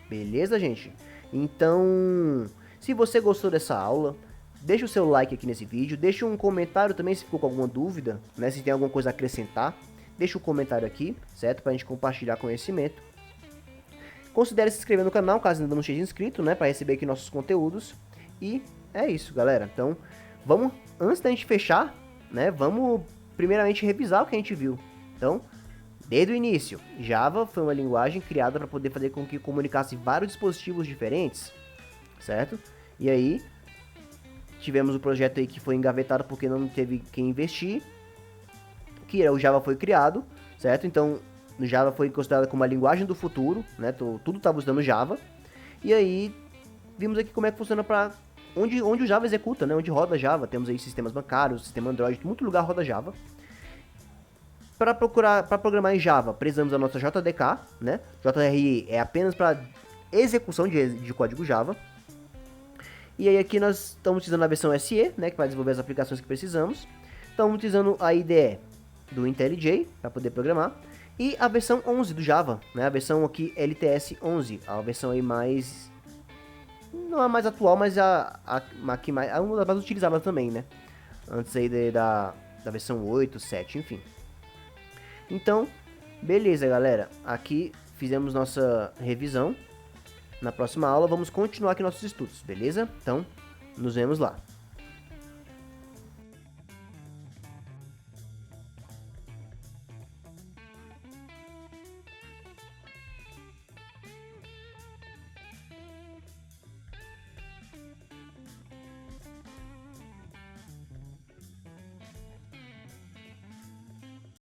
Beleza, gente? Então, se você gostou dessa aula, deixa o seu like aqui nesse vídeo, deixa um comentário também se ficou com alguma dúvida, né? Se tem alguma coisa a acrescentar, deixa um comentário aqui, certo? Pra gente compartilhar conhecimento. Considere se inscrever no canal, caso ainda não esteja inscrito, né? Pra receber aqui nossos conteúdos. E é isso, galera. Então, antes da gente fechar, né? Vamos primeiramente revisar o que a gente viu. Então, desde o início, Java foi uma linguagem criada para poder fazer com que comunicasse vários dispositivos diferentes, certo? E aí, tivemos o projeto aí que foi engavetado porque não teve quem investir, que o Java foi criado, certo? Então, o Java foi considerado como a linguagem do futuro, né? Tudo estava usando Java. E aí, vimos aqui como é que funciona para onde o Java executa, né? Onde roda Java. Temos aí sistemas bancários, sistema Android, muito lugar roda Java. Para programar em Java, precisamos da nossa JDK, né? JRE é apenas para execução de código Java. E aí aqui nós estamos utilizando a versão SE, né, que vai desenvolver as aplicações que precisamos. Estamos utilizando a IDE do IntelliJ para poder programar. E a versão 11 do Java, né, a versão aqui LTS 11, a versão aí mais... não a mais atual, mas uma das mais utilizadas também, né. Antes aí da versão 8, 7, enfim. Então, beleza, galera. Aqui fizemos nossa revisão. Na próxima aula vamos continuar aqui nossos estudos, beleza? Então, nos vemos lá.